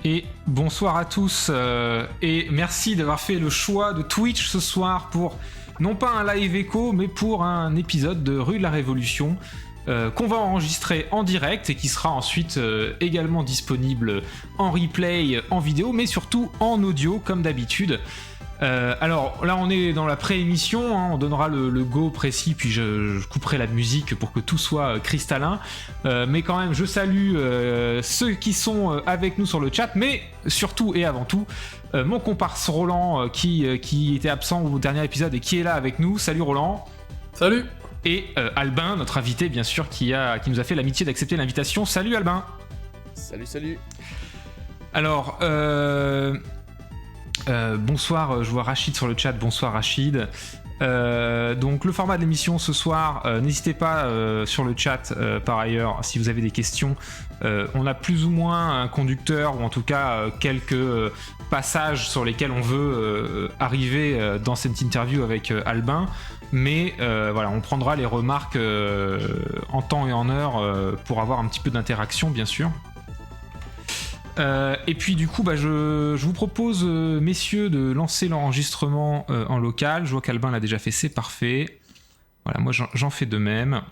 Et bonsoir à tous, et merci d'avoir fait le choix de Twitch ce soir pour non pas un live écho, mais pour un épisode de Rue de la Révolution qu'on va enregistrer en direct et qui sera ensuite également disponible en replay, en vidéo, mais surtout en audio comme d'habitude. Alors là on est dans la pré-émission, hein, on donnera le go précis, puis je couperai la musique pour que tout soit cristallin, mais quand même je salue ceux qui sont avec nous sur le chat, mais surtout et avant tout mon comparse Roland qui était absent au dernier épisode et qui est là avec nous. Salut Roland. Salut. Et Albin, notre invité bien sûr, qui nous a fait l'amitié d'accepter l'invitation. Salut Albin. Salut. Alors bonsoir, je vois Rachid sur le chat, bonsoir Rachid. Donc le format de l'émission ce soir, n'hésitez pas sur le chat par ailleurs si vous avez des questions. On a plus ou moins un conducteur ou en tout cas quelques passages sur lesquels on veut arriver dans cette interview avec Albin. Mais voilà, on prendra les remarques en temps et en heure pour avoir un petit peu d'interaction bien sûr. Et puis du coup je vous propose messieurs de lancer l'enregistrement en local. Je vois qu'Albin l'a déjà fait, c'est parfait. Voilà, moi j'en fais de même.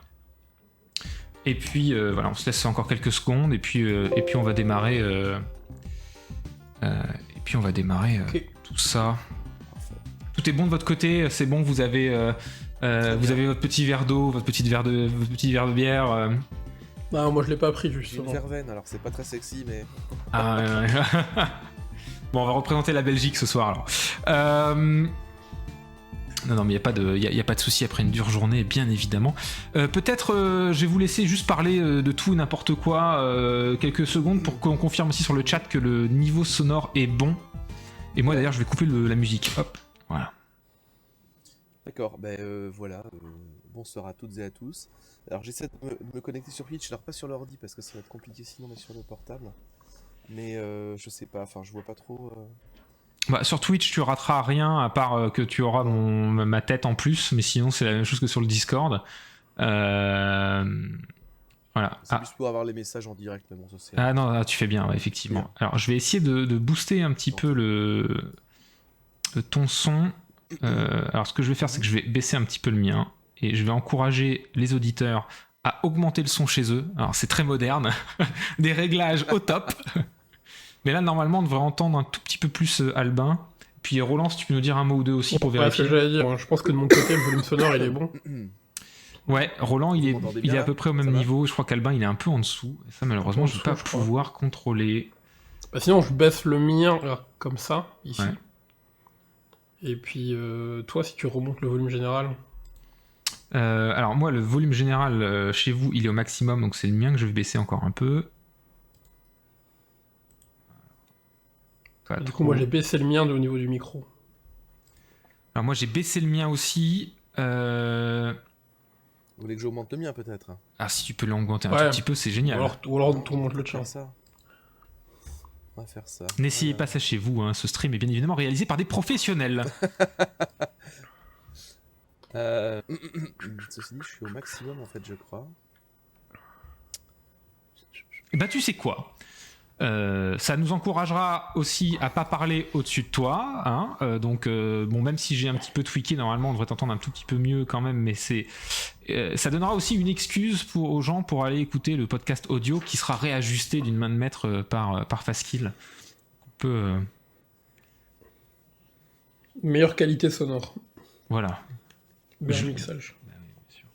Et puis voilà, on se laisse encore quelques secondes et puis on va démarrer Okay. tout ça. Tout est bon de votre côté, c'est bon, vous avez votre petit verre d'eau, votre petit verre de bière. Non, moi je l'ai pas pris J'ai une justement. verveine, alors c'est pas très sexy, mais... Ah, ouais. Bon, on va représenter la Belgique ce soir alors. Non, mais il n'y a pas de souci après une dure journée, bien évidemment. Peut-être, je vais vous laisser juste parler de tout et n'importe quoi quelques secondes pour qu'on confirme aussi sur le chat que le niveau sonore est bon. Et moi d'ailleurs, je vais couper la musique. Hop, voilà. D'accord, voilà. Bonsoir à toutes et à tous. Alors j'essaie de me connecter sur Twitch, alors pas sur l'ordi parce que ça va être compliqué sinon, mais sur le portable. Mais je sais pas, enfin je vois pas trop... Sur Twitch, tu rateras rien à part que tu auras ma tête en plus, mais sinon c'est la même chose que sur le Discord. Voilà. C'est plus pour avoir les messages en direct, mais bon, ça c'est... Ah non, tu fais bien, ouais, effectivement. Bien. Alors je vais essayer de booster un petit peu ton son. Alors ce que je vais faire, c'est que je vais baisser un petit peu le mien et je vais encourager les auditeurs à augmenter le son chez eux. Alors c'est très moderne, des réglages au top. Mais là normalement on devrait entendre un tout petit peu plus Albin. Puis Roland, si tu peux nous dire un mot ou deux aussi pour vérifier. C'est ce que j'allais dire. Je pense que de mon côté le volume sonore il est bon. Ouais, Roland il est à peu près au même niveau. Je crois qu'Albin il est un peu en dessous. Et ça malheureusement je ne vais pas pouvoir contrôler. Sinon je baisse le mien là, comme ça, ici. Ouais. Et puis toi si tu remontes le volume général. Alors moi le volume général chez vous il est au maximum, donc c'est le mien que je vais baisser encore un peu. Du coup moi j'ai baissé le mien au niveau du micro. Alors moi j'ai baissé le mien aussi. Vous voulez que j'augmente le mien peut-être? Ah si tu peux l'augmenter un tout petit peu c'est génial. Ou alors tu remontes le tien. On va faire ça. N'essayez pas ça chez vous, hein. Ce stream est bien évidemment réalisé par des professionnels. Ceci dit, je suis au maximum en fait, je crois. Bah tu sais quoi, ça nous encouragera aussi à pas parler au-dessus de toi, hein. Donc bon, même si j'ai un petit peu tweaké, normalement on devrait t'entendre un tout petit peu mieux quand même, mais ça donnera aussi une excuse aux gens pour aller écouter le podcast audio qui sera réajusté d'une main de maître par Fastkill. On peut meilleure qualité sonore. Voilà. Meilleur mixage. Bah oui, bien sûr.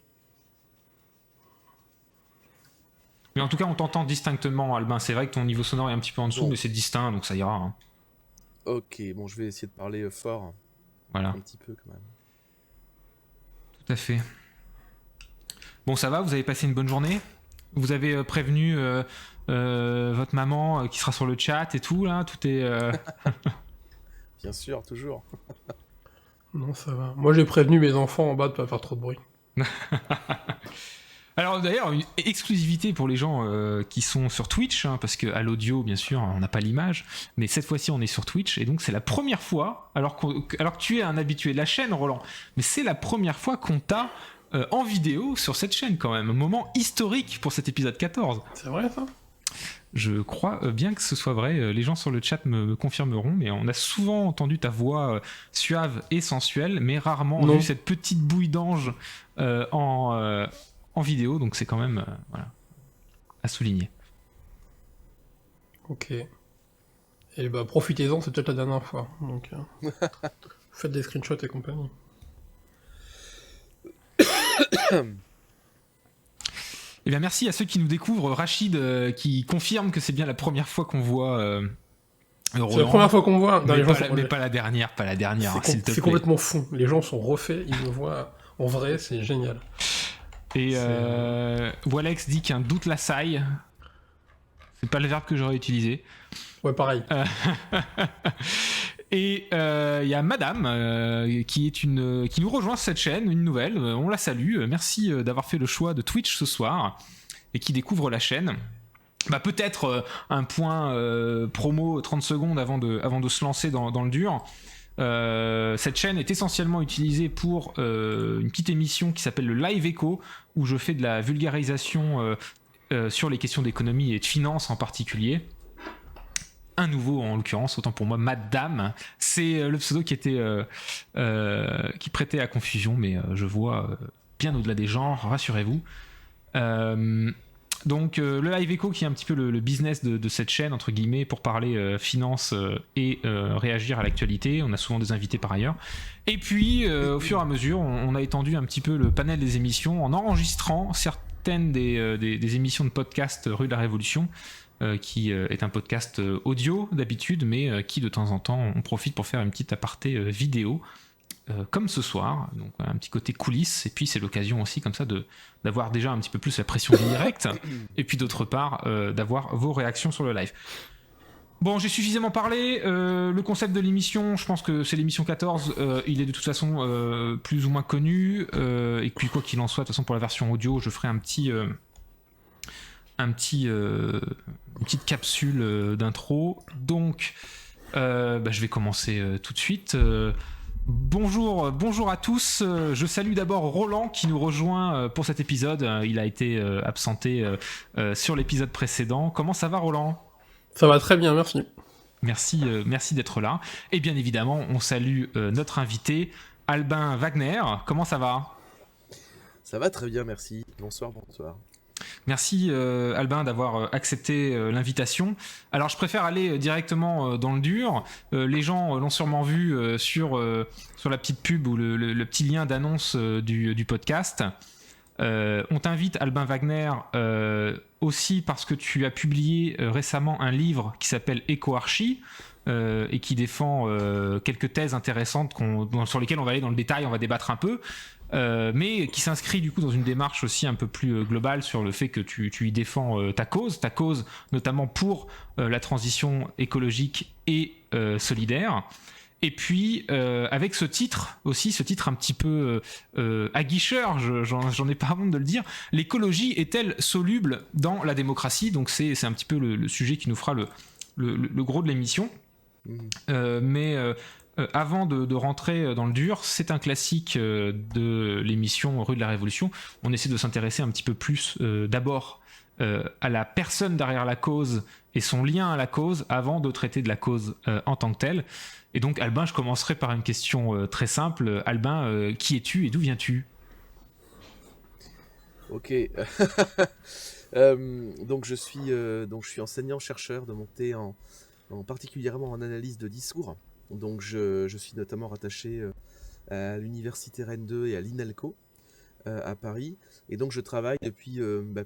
Mais en tout cas, on t'entend distinctement, Albin. C'est vrai que ton niveau sonore est un petit peu en dessous, mais c'est distinct, donc ça ira. Hein. Ok, bon, je vais essayer de parler fort. Voilà. Un petit peu quand même. Tout à fait. Bon, ça va, vous avez passé une bonne journée? Vous avez prévenu votre maman qui sera sur le chat et tout, là? Tout est... Bien sûr, toujours. Non, ça va. Moi, j'ai prévenu mes enfants en bas de pas faire trop de bruit. Alors d'ailleurs, une exclusivité pour les gens qui sont sur Twitch, hein, parce qu'à l'audio, bien sûr, on n'a pas l'image, mais cette fois-ci, on est sur Twitch, et donc c'est la première fois, alors que tu es un habitué de la chaîne, Roland, mais c'est la première fois qu'on t'a en vidéo sur cette chaîne quand même, un moment historique pour cet épisode 14. C'est vrai ça? Je crois bien que ce soit vrai. Les gens sur le chat me confirmeront, mais on a souvent entendu ta voix suave et sensuelle, mais rarement vu cette petite bouille d'ange en vidéo, donc c'est quand même voilà, à souligner. Ok. Et bah profitez-en, c'est peut-être la dernière fois. Donc faites des screenshots et compagnie. Eh bien, merci à ceux qui nous découvrent. Rachid qui confirme que c'est bien la première fois qu'on voit Roland. C'est la première fois qu'on me voit. Non, mais pas la dernière, s'il te plaît. C'est complètement fou. Les gens sont refaits, ils me voient en vrai, c'est génial. Et Walex dit qu'un doute l'assaille. C'est pas le verbe que j'aurais utilisé. Ouais, pareil. Et il y a Madame qui nous rejoint sur cette chaîne, une nouvelle. On la salue. Merci d'avoir fait le choix de Twitch ce soir et qui découvre la chaîne. Bah, peut-être un point promo 30 secondes avant de se lancer dans le dur. Cette chaîne est essentiellement utilisée pour une petite émission qui s'appelle le Live Echo, où je fais de la vulgarisation sur les questions d'économie et de finance en particulier. Un nouveau en l'occurrence, autant pour moi, Madame, c'est le pseudo qui prêtait à confusion, mais je vois bien au-delà des genres, rassurez-vous. Donc le Live Echo qui est un petit peu le business de cette chaîne, entre guillemets, pour parler finance et réagir à l'actualité. On a souvent des invités par ailleurs. Et puis au fur et à mesure, on a étendu un petit peu le panel des émissions en enregistrant certaines des émissions de podcast Rue de la Révolution, qui est un podcast audio d'habitude, mais qui de temps en temps on profite pour faire une petite aparté vidéo. Comme ce soir, donc un petit côté coulisses, et puis c'est l'occasion aussi comme ça d'avoir déjà un petit peu plus la pression du direct, et puis d'autre part d'avoir vos réactions sur le live. Bon, j'ai suffisamment parlé, le concept de l'émission, je pense que c'est l'émission 14, il est de toute façon plus ou moins connu, et puis quoi qu'il en soit, de toute façon pour la version audio, je ferai une petite capsule d'intro, donc je vais commencer tout de suite. Bonjour à tous, je salue d'abord Roland qui nous rejoint pour cet épisode, il a été absenté sur l'épisode précédent. Comment ça va Roland ? Ça va très bien, merci. Merci d'être là. Et bien évidemment, on salue notre invité, Albin Wagner. Comment ça va ? Ça va très bien, merci. Bonsoir. Merci Albin d'avoir accepté l'invitation. Alors je préfère aller directement dans le dur. Les gens l'ont sûrement vu sur la petite pub ou le petit lien d'annonce du podcast. On t'invite Albin Wagner aussi parce que tu as publié récemment un livre qui s'appelle EcoArchi et qui défend quelques thèses intéressantes sur lesquelles on va aller dans le détail, on va débattre un peu. Mais qui s'inscrit du coup dans une démarche aussi un peu plus globale sur le fait que tu y défends ta cause notamment pour la transition écologique et solidaire. Et puis avec ce titre un petit peu aguicheur, j'en ai pas honte de le dire, l'écologie est-elle soluble dans la démocratie ? Donc c'est un petit peu le sujet qui nous fera le gros de l'émission. Mais avant de rentrer dans le dur, c'est un classique de l'émission Rue de la Révolution. On essaie de s'intéresser un petit peu plus d'abord à la personne derrière la cause et son lien à la cause avant de traiter de la cause en tant que telle. Et donc Albin, je commencerai par une question très simple. Albin, qui es-tu et d'où viens-tu ? Ok. Donc je suis enseignant-chercheur de mon côté particulièrement en analyse de discours. Donc je suis notamment rattaché à l'université Rennes 2 et à l'INALCO à Paris. Et donc je travaille depuis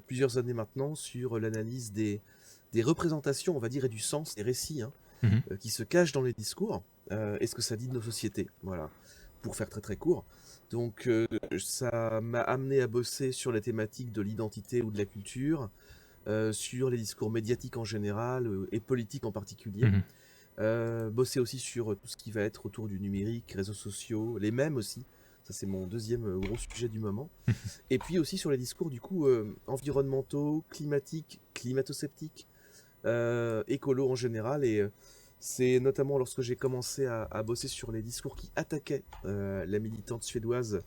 plusieurs années maintenant sur l'analyse des représentations, on va dire, et du sens, des récits qui se cachent dans les discours et ce que ça dit de nos sociétés. Voilà, pour faire très très court. Donc ça m'a amené à bosser sur les thématiques de l'identité ou de la culture, sur les discours médiatiques en général et politiques en particulier. Bosser aussi sur tout ce qui va être autour du numérique, réseaux sociaux, les mèmes aussi. Ça, c'est mon deuxième gros sujet du moment. Et puis aussi sur les discours du coup environnementaux, climatiques, climato-sceptiques, écolo en général. Et c'est notamment lorsque j'ai commencé à bosser sur les discours qui attaquaient la militante suédoise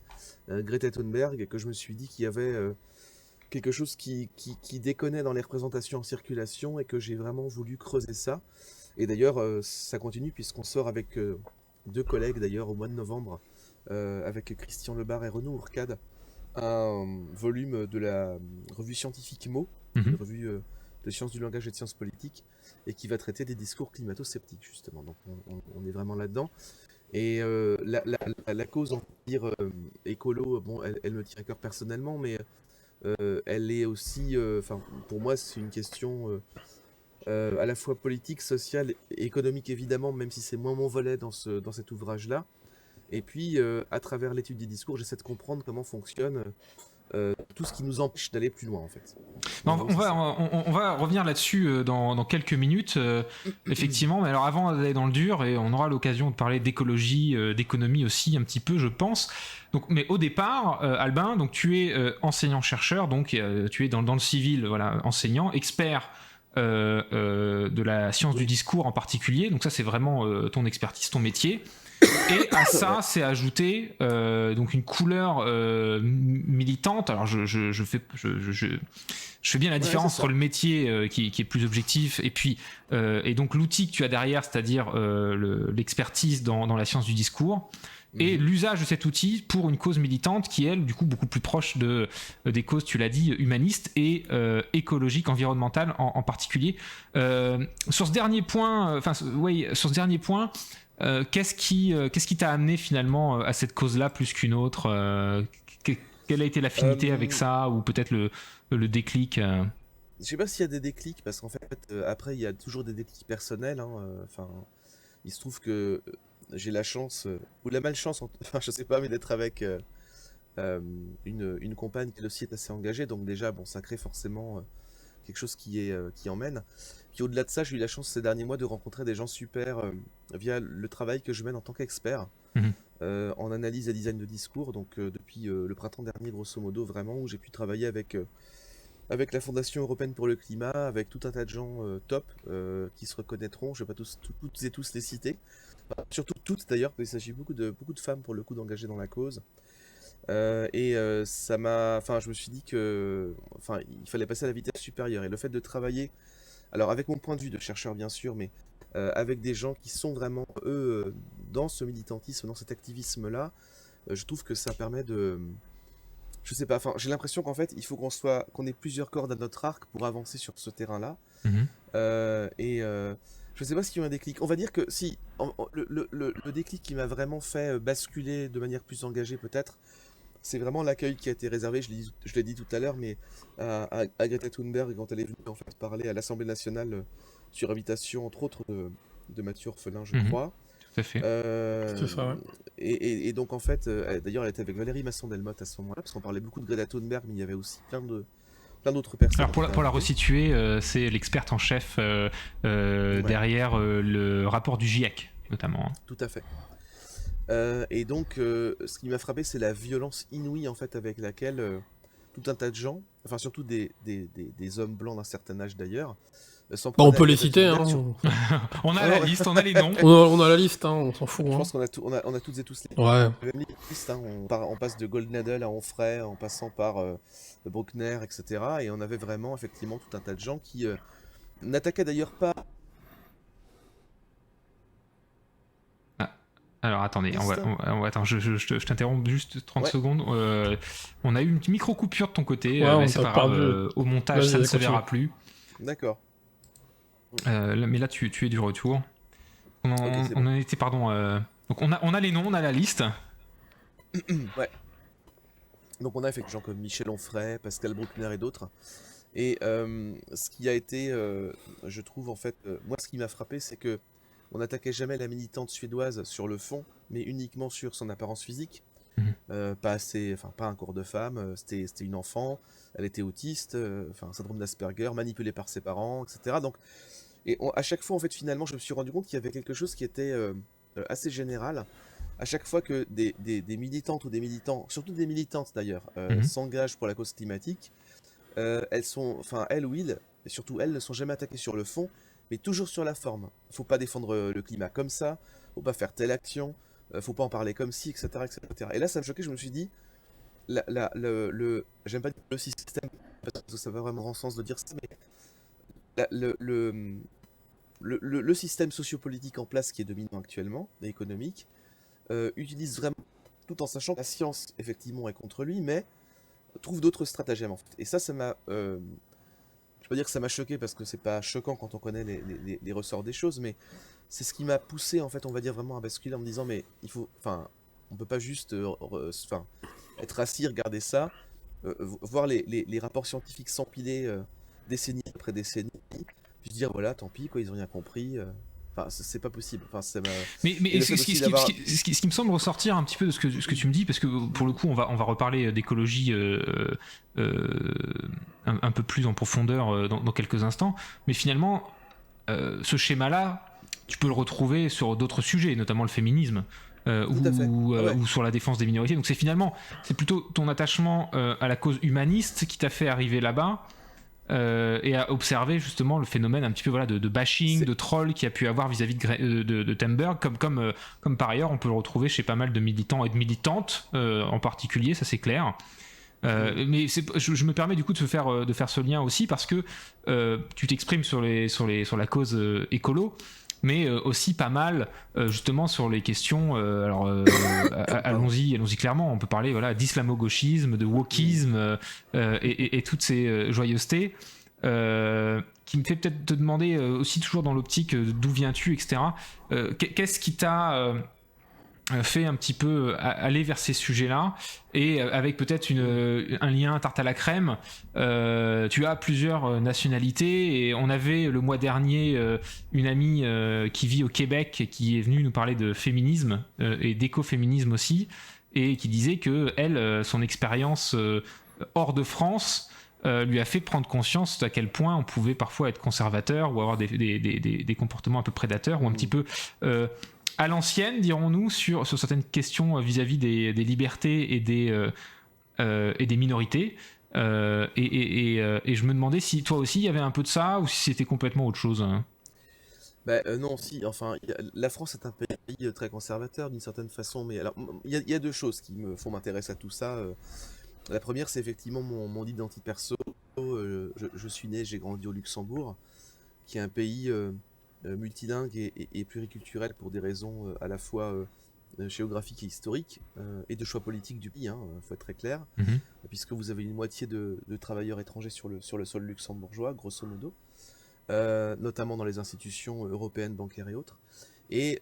Greta Thunberg que je me suis dit qu'il y avait quelque chose qui déconnait dans les représentations en circulation et que j'ai vraiment voulu creuser ça. Et d'ailleurs, ça continue puisqu'on sort avec 2 collègues d'ailleurs au mois de novembre, avec Christian Lebar et Renaud Ourcade, un volume de la revue scientifique Mo, une revue de sciences du langage et de sciences politiques, et qui va traiter des discours climato-sceptiques justement. Donc on est vraiment là-dedans. Et la cause, on va dire, écolo, bon, elle me tient à cœur personnellement, mais elle est aussi, pour moi, c'est une question à la fois politique, sociale et économique, évidemment, même si c'est moins mon volet dans cet ouvrage-là. Et puis, à travers l'étude des discours, j'essaie de comprendre comment fonctionne tout ce qui nous empêche d'aller plus loin, en fait. Non, on va revenir là-dessus dans quelques minutes, effectivement. Mais alors, avant d'aller dans le dur, et on aura l'occasion de parler d'écologie, d'économie aussi, un petit peu, je pense. Donc, mais au départ, Albin, donc tu es enseignant-chercheur, donc tu es dans le civil, voilà, enseignant, expert de la science du discours en particulier. Donc ça, c'est vraiment ton expertise, ton métier. Et à ça, c'est ajouté donc une couleur militante. Alors je fais bien la différence entre le métier qui est plus objectif et puis et donc l'outil que tu as derrière, c'est-à-dire l'expertise dans la science du discours. Et l'usage de cet outil pour une cause militante qui est, elle, du coup, beaucoup plus proche des causes, tu l'as dit, humanistes et écologiques, environnementales en particulier. Sur ce dernier point, qu'est-ce qui t'a amené finalement à cette cause-là plus qu'une autre quelle a été l'affinité avec ça, ou peut-être le déclic Je sais pas s'il y a des déclics, parce qu'en fait, après, il y a toujours des déclics personnels. Il se trouve que j'ai la chance, ou la malchance, je sais pas, mais d'être avec une compagne qui aussi est assez engagée. Donc déjà, bon, ça crée forcément quelque chose qui emmène. Puis au-delà de ça, j'ai eu la chance ces derniers mois de rencontrer des gens super via le travail que je mène en tant qu'expert en analyse et design de discours. Donc depuis le printemps dernier, grosso modo, vraiment, où j'ai pu travailler avec la Fondation européenne pour le climat, avec tout un tas de gens top qui se reconnaîtront. Je ne vais pas toutes et tous les citer. Enfin, surtout toutes d'ailleurs, parce qu'il s'agit beaucoup de femmes pour le coup d'engagées dans la cause. Ça m'a, je me suis dit que, il fallait passer à la vitesse supérieure. Et le fait de travailler, alors avec mon point de vue de chercheur bien sûr, mais avec des gens qui sont vraiment eux dans ce militantisme, dans cet activisme-là, je trouve que ça permet de, je sais pas, j'ai l'impression qu'en fait il faut qu'on ait plusieurs cordes à notre arc pour avancer sur ce terrain-là. Je sais pas s'il y a eu un déclic. On va dire que si, le déclic qui m'a vraiment fait basculer de manière plus engagée peut-être, c'est vraiment l'accueil qui a été réservé, je l'ai dit tout à l'heure, mais à Greta Thunberg quand elle est venue en fait parler à l'Assemblée nationale sur invitation entre autres de Mathieu Orphelin, je crois. Tout à fait. C'est ça, ouais. Et donc en fait, d'ailleurs elle était avec Valérie Masson-Delmotte à ce moment-là, parce qu'on parlait beaucoup de Greta Thunberg, mais il y avait aussi plein d'autres personnes. Alors pour la resituer, c'est l'experte en chef derrière le rapport du GIEC notamment. Tout à fait. Et donc, ce qui m'a frappé, c'est la violence inouïe en fait avec laquelle tout un tas de gens, surtout des hommes blancs d'un certain âge d'ailleurs, on peut les citer, hein. On a la liste, on a les noms. On a la liste, hein, on s'en fout. Je pense qu'on a toutes et tous les même listes. On passe de Goldnadel à Onfray, en passant par Bruckner, etc. Et on avait vraiment effectivement tout un tas de gens qui n'attaquaient d'ailleurs pas. Alors attendez, attends, je t'interromps juste 30 secondes. On a eu une micro-coupure de ton côté, mais c'est pas grave, au montage ça ne se verra plus. D'accord. Mais là tu es du retour. On en était, pardon. Donc on a les noms, on a la liste. Ouais. Donc on a fait des gens comme Michel Onfray, Pascal Bruckner et d'autres. Et ce qui a été, je trouve en fait, moi ce qui m'a frappé, c'est que on n'attaquait jamais la militante suédoise sur le fond, mais uniquement sur son apparence physique. Pas un corps de femme, c'était une enfant, elle était autiste, syndrome d'Asperger, manipulée par ses parents, etc. Donc, à chaque fois, en fait, finalement, je me suis rendu compte qu'il y avait quelque chose qui était assez général. À chaque fois que des militantes ou des militants, surtout des militantes d'ailleurs, s'engagent pour la cause climatique, elles ou ils, et surtout elles, ne sont jamais attaquées sur le fond, mais toujours sur la forme. Faut pas défendre le climat comme ça, faut pas faire telle action, faut pas en parler comme ci, etc., etc. Et là, ça me choquait, je me suis dit, j'aime pas dire le système, parce que ça va vraiment en sens de dire ça, mais le système sociopolitique en place qui est dominant actuellement, et économique, utilise vraiment, tout en sachant que la science, effectivement, est contre lui, mais trouve d'autres stratagèmes, en fait. Et ça m'a... je peux dire que ça m'a choqué, parce que c'est pas choquant quand on connaît les ressorts des choses, mais c'est ce qui m'a poussé, en fait, on va dire, vraiment à basculer en me disant, mais il faut... Enfin, on peut pas juste être assis, regarder ça, voir les rapports scientifiques s'empiler décennie après décennie, puis se dire, voilà, tant pis, quoi, ils ont rien compris... Enfin, c'est pas possible. Enfin, ça m'a... Mais Et le fait aussi d'avoir... ce qui me semble ressortir un petit peu de ce que tu me dis, parce que pour le coup, on va reparler d'écologie un peu plus en profondeur dans quelques instants, mais finalement, ce schéma-là, tu peux le retrouver sur d'autres sujets, notamment le féminisme. Ou sur la défense des minorités. Donc c'est plutôt ton attachement à la cause humaniste qui t'a fait arriver là-bas. Et à observer justement le phénomène un petit peu de bashing, de troll qu'il y a pu avoir vis-à-vis de Thunberg, comme par ailleurs on peut le retrouver chez pas mal de militants et de militantes en particulier, ça c'est clair. Mais je me permets du coup de faire ce lien aussi parce que tu t'exprimes sur la cause écolo, mais aussi pas mal justement sur les questions allons-y clairement, on peut parler d'islamo-gauchisme, de wokisme et toutes ces joyeusetés qui me fait peut-être te demander aussi, toujours dans l'optique d'où viens-tu, etc. Qu'est-ce qui t'a fait un petit peu aller vers ces sujets-là, et avec peut-être un lien tarte à la crème. Tu as plusieurs nationalités, et on avait le mois dernier une amie qui vit au Québec et qui est venue nous parler de féminisme et d'écoféminisme aussi, et qui disait que elle, son expérience hors de France lui a fait prendre conscience à quel point on pouvait parfois être conservateur ou avoir des comportements un peu prédateurs, ou un petit peu à l'ancienne, dirons-nous, sur certaines questions vis-à-vis des libertés et des minorités. Et je me demandais si toi aussi il y avait un peu de ça, ou si c'était complètement autre chose. Non, si, enfin, la France est un pays très conservateur d'une certaine façon, mais alors, il y a deux choses qui me font m'intéresser à tout ça. La première, c'est effectivement mon identité perso. Je suis né, j'ai grandi au Luxembourg, qui est un pays multilingue et pluriculturel pour des raisons à la fois géographiques et historiques, et de choix politiques du pays, faut être très clair, puisque vous avez une moitié de travailleurs étrangers sur le sol luxembourgeois, grosso modo, notamment dans les institutions européennes, bancaires et autres. Et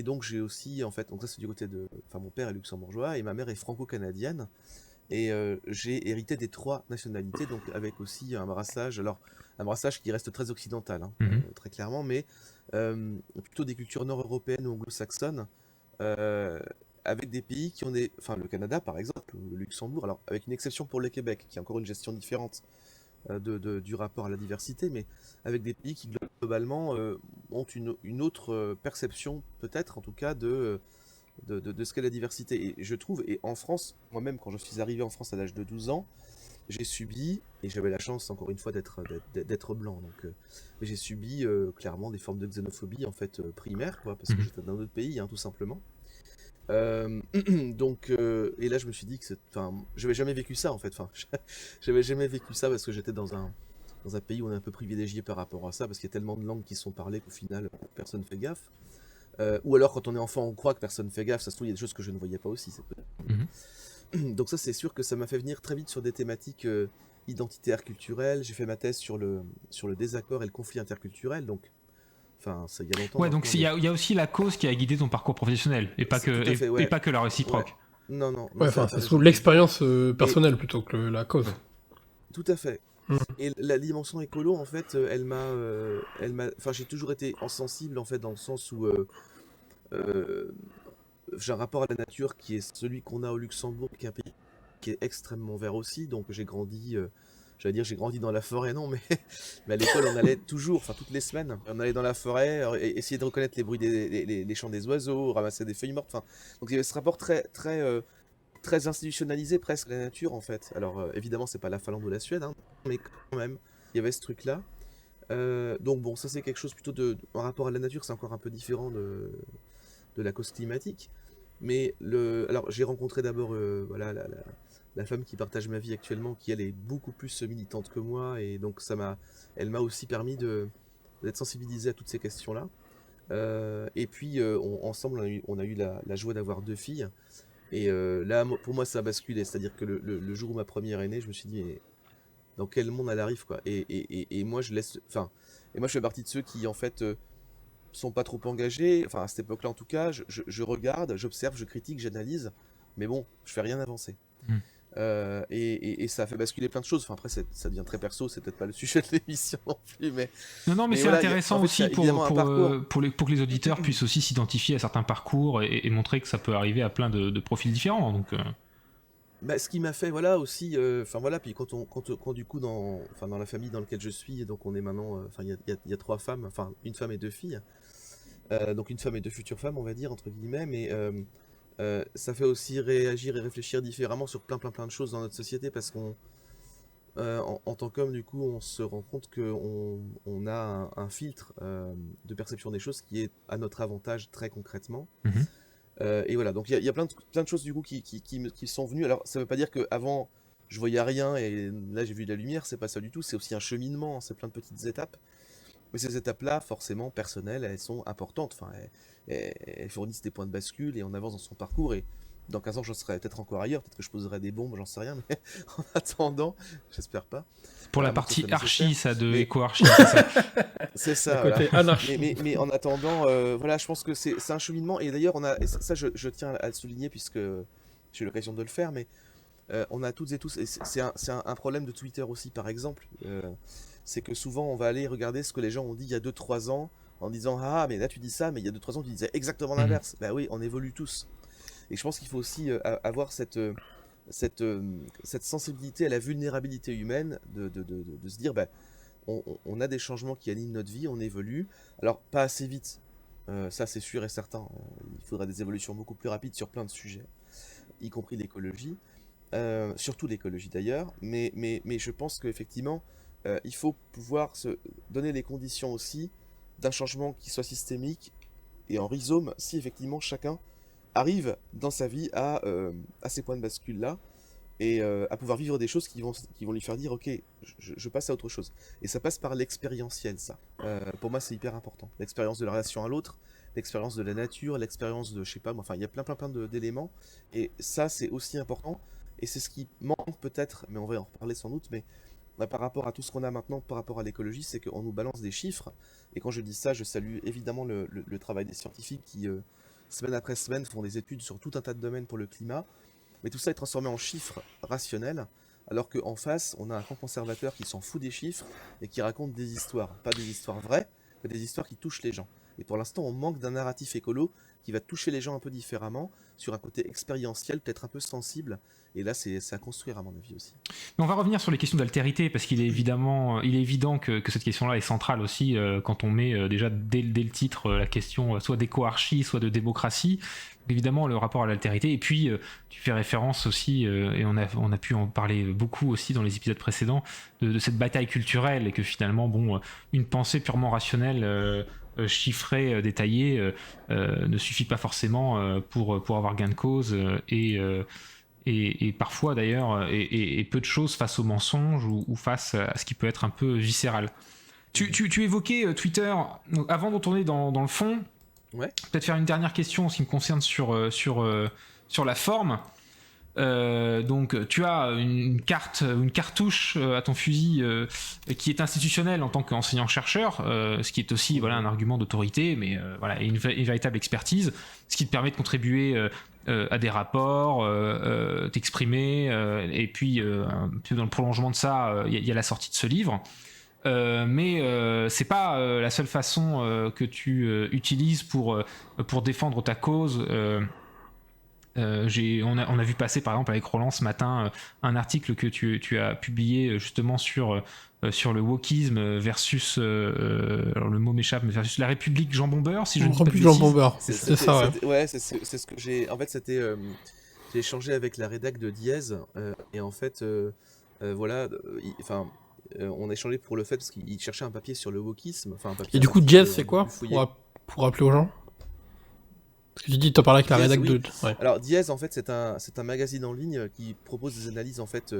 donc j'ai aussi, en fait, donc ça c'est du côté de... Enfin, mon père est luxembourgeois et ma mère est franco-canadienne. Et j'ai hérité des trois nationalités, donc avec aussi un brassage qui reste très occidental, très clairement, mais plutôt des cultures nord-européennes ou anglo-saxonnes, avec des pays qui ont enfin le Canada par exemple, ou le Luxembourg, alors avec une exception pour le Québec, qui a encore une gestion différente du rapport à la diversité, mais avec des pays qui globalement ont une autre perception, peut-être en tout cas, de ce qu'est la diversité. Et je trouve, et en France, moi-même, quand je suis arrivé en France à l'âge de 12 ans, j'ai subi, et j'avais la chance, encore une fois, d'être blanc, donc mais j'ai subi clairement des formes de xénophobie, en fait, primaire, quoi, parce que j'étais dans un autre pays, tout simplement. Donc, et là, je me suis dit que j'avais jamais vécu ça, en fait, j'avais jamais vécu ça, parce que j'étais dans un pays où on est un peu privilégié par rapport à ça, parce qu'il y a tellement de langues qui sont parlées qu'au final, personne fait gaffe. Ou alors quand on est enfant on croit que personne fait gaffe, ça se trouve il y a des choses que je ne voyais pas aussi. Donc ça c'est sûr que ça m'a fait venir très vite sur des thématiques identitaires, culturelles. J'ai fait ma thèse sur le désaccord et le conflit interculturel, donc enfin ça il y a longtemps. Ouais, donc il y a aussi la cause qui a guidé ton parcours professionnel, et pas que la réciproque. Ouais. Non. Ouais, enfin c'est surtout l'expérience personnelle plutôt que la cause. Tout à fait. Et la dimension écolo, en fait, elle m'a, enfin, j'ai toujours été sensible, en fait, dans le sens où j'ai un rapport à la nature qui est celui qu'on a au Luxembourg, qui est un pays qui est extrêmement vert aussi. Donc j'ai grandi, j'allais dire j'ai grandi dans la forêt, non, mais à l'école on allait toujours, enfin toutes les semaines, on allait dans la forêt, essayer de reconnaître les bruits des chants des oiseaux, ramasser des feuilles mortes. Enfin, donc il y avait ce rapport très institutionnalisé presque à la nature, en fait. Alors évidemment c'est pas la Finlande ou la Suède, mais quand même il y avait ce truc là. Donc bon, ça c'est quelque chose plutôt en rapport à la nature, c'est encore un peu différent de la cause climatique. Mais alors j'ai rencontré d'abord la femme qui partage ma vie actuellement, qui elle est beaucoup plus militante que moi, et donc elle m'a aussi permis d'être sensibilisé à toutes ces questions-là. Et puis ensemble, on a eu la joie d'avoir 2 filles. Et là, pour moi, ça a basculé. C'est-à-dire que le jour où ma première est née, je me suis dit, mais dans quel monde elle arrive, quoi. Et moi, et moi, je fais partie de ceux qui, en fait, sont pas trop engagés. Enfin, à cette époque-là, en tout cas, je regarde, j'observe, je critique, j'analyse. Mais bon, je fais rien avancer. Mm. Et ça a fait basculer plein de choses. Enfin, après, ça devient très perso, c'est peut-être pas le sujet de l'émission non plus, mais Non, mais c'est voilà, intéressant en fait, aussi il y a évidemment un parcours. pour que les auditeurs puissent aussi s'identifier à certains parcours et montrer que ça peut arriver à plein de profils différents. Donc, Bah, ce qui m'a fait, voilà, aussi, enfin voilà, puis quand du coup, dans la famille dans laquelle je suis, donc on est maintenant, enfin, il y a 3 femmes, enfin, une femme et 2 filles, donc une femme et 2 futures femmes, on va dire, entre guillemets, mais ça fait aussi réagir et réfléchir différemment sur plein de choses dans notre société, parce qu'on, en tant qu'homme, du coup, on se rend compte qu'on a un filtre de perception des choses qui est à notre avantage très concrètement. mhm. Et voilà, donc il y a plein de choses du coup qui sont venues. Alors ça veut pas dire qu'avant je voyais rien et là j'ai vu de la lumière, c'est pas ça du tout, c'est aussi un cheminement, c'est plein de petites étapes. Mais ces étapes-là, forcément personnelles, elles sont importantes, enfin, elles fournissent des points de bascule et on avance dans son parcours. Et dans 15 ans, je serai peut-être encore ailleurs, peut-être que je poserai des bombes, j'en sais rien, mais en attendant, j'espère pas. Pour la À moins que ce partie soit archi, nécessaire. ça de Mais éco-archi, c'est ça. c'est Le ça, côté voilà. anarchie. Mais en attendant, voilà, je pense que c'est un cheminement. Et d'ailleurs, et ça, je tiens à le souligner puisque j'ai eu l'occasion de le faire, mais on a toutes et tous, et c'est un problème de Twitter aussi, par exemple, c'est que souvent on va aller regarder ce que les gens ont dit il y a 2-3 ans en disant ah, mais là tu dis ça, mais il y a 2-3 ans tu disais exactement Mhm. l'inverse. Bah oui, on évolue tous. Et je pense qu'il faut aussi avoir cette sensibilité à la vulnérabilité humaine, de se dire bah, on a des changements qui animent notre vie, on évolue. Alors, pas assez vite, ça c'est sûr et certain. Il faudrait des évolutions beaucoup plus rapides sur plein de sujets, y compris l'écologie, surtout l'écologie d'ailleurs. Mais je pense qu'effectivement, il faut pouvoir se donner les conditions aussi d'un changement qui soit systémique et en rhizome, si effectivement chacun arrive dans sa vie à ces points de bascule-là et à pouvoir vivre des choses qui vont lui faire dire ok, je passe à autre chose. Et ça passe par l'expérientiel, ça. Pour moi, c'est hyper important. L'expérience de la relation à l'autre, l'expérience de la nature, l'expérience de, je sais pas, moi, enfin, il y a plein d'éléments. Et ça, c'est aussi important. Et c'est ce qui manque peut-être, mais on va en reparler sans doute, mais par rapport à tout ce qu'on a maintenant, par rapport à l'écologie, c'est qu'on nous balance des chiffres. Et quand je dis ça, je salue évidemment le travail des scientifiques qui, semaine après semaine, font des études sur tout un tas de domaines pour le climat. Mais tout ça est transformé en chiffres rationnels, alors qu'en face, on a un camp conservateur qui s'en fout des chiffres et qui raconte des histoires. Pas des histoires vraies, mais des histoires qui touchent les gens. Et pour l'instant, on manque d'un narratif écolo qui va toucher les gens un peu différemment, sur un côté expérientiel, peut-être un peu sensible. Et là, c'est à construire, à mon avis, aussi. Mais on va revenir sur les questions d'altérité parce qu'il est évident que cette question-là est centrale aussi quand on met déjà dès le titre la question soit d'éco-archie, soit de démocratie. Évidemment, le rapport à l'altérité. Et puis, tu fais référence aussi, et on a pu en parler beaucoup aussi dans les épisodes précédents, de cette bataille culturelle et que finalement, bon, une pensée purement rationnelle, chiffrée, détaillée, ne suffit pas forcément pour avoir gain de cause et parfois d'ailleurs, et peu de choses face au mensonge ou face à ce qui peut être un peu viscéral. Tu évoquais Twitter, avant de retourner dans le fond, Ouais. peut-être faire une dernière question en ce qui me concerne sur la forme. Donc tu as une cartouche à ton fusil qui est institutionnelle en tant qu'enseignant-chercheur, ce qui est aussi voilà, un argument d'autorité, mais voilà, une véritable expertise, ce qui te permet de contribuer à des rapports, t'exprimer, et puis un peu dans le prolongement de ça, il y a la sortie de ce livre. Mais c'est pas la seule façon que tu utilises pour défendre ta cause. On a vu passer par exemple avec Roland ce matin un article que tu as publié justement sur le wokisme versus alors le mot m'échappe, mais versus la République Jambon Beurre, si je ne dis pas de République Jambon bêtises. Beurre, c'est ça, ouais. Ouais, c'est ce que j'ai. En fait, c'était. J'ai échangé avec la rédac de Diez, et en fait, voilà, on a échangé pour le fait parce qu'il cherchait un papier sur le wokisme, enfin un papier. Et du coup, Jazz, c'est quoi pour rappeler aux gens? Parce que tu dis, tu as parlé avec la Diez, rédac oui. de... Ouais. Alors Diez, en fait, c'est un magazine en ligne qui propose des analyses, en fait,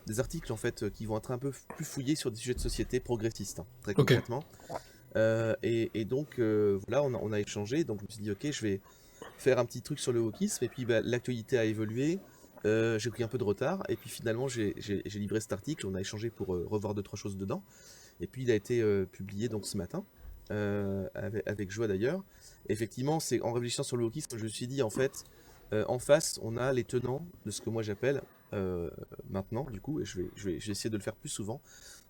des articles, en fait, qui vont être un peu plus fouillés sur des sujets de société progressistes, hein, très Ok. concrètement. Et donc, voilà, on a échangé. Donc, je me suis dit, ok, je vais faire un petit truc sur le wokisme. Et puis, bah, l'actualité a évolué. J'ai pris un peu de retard. Et puis, finalement, j'ai livré cet article. On a échangé pour revoir 2-3 choses dedans. Et puis, il a été publié donc ce matin, avec joie d'ailleurs. Effectivement, c'est en réfléchissant sur le wokisme, je me suis dit, en fait, en face, on a les tenants de ce que moi j'appelle, maintenant, du coup, et je vais essayer de le faire plus souvent,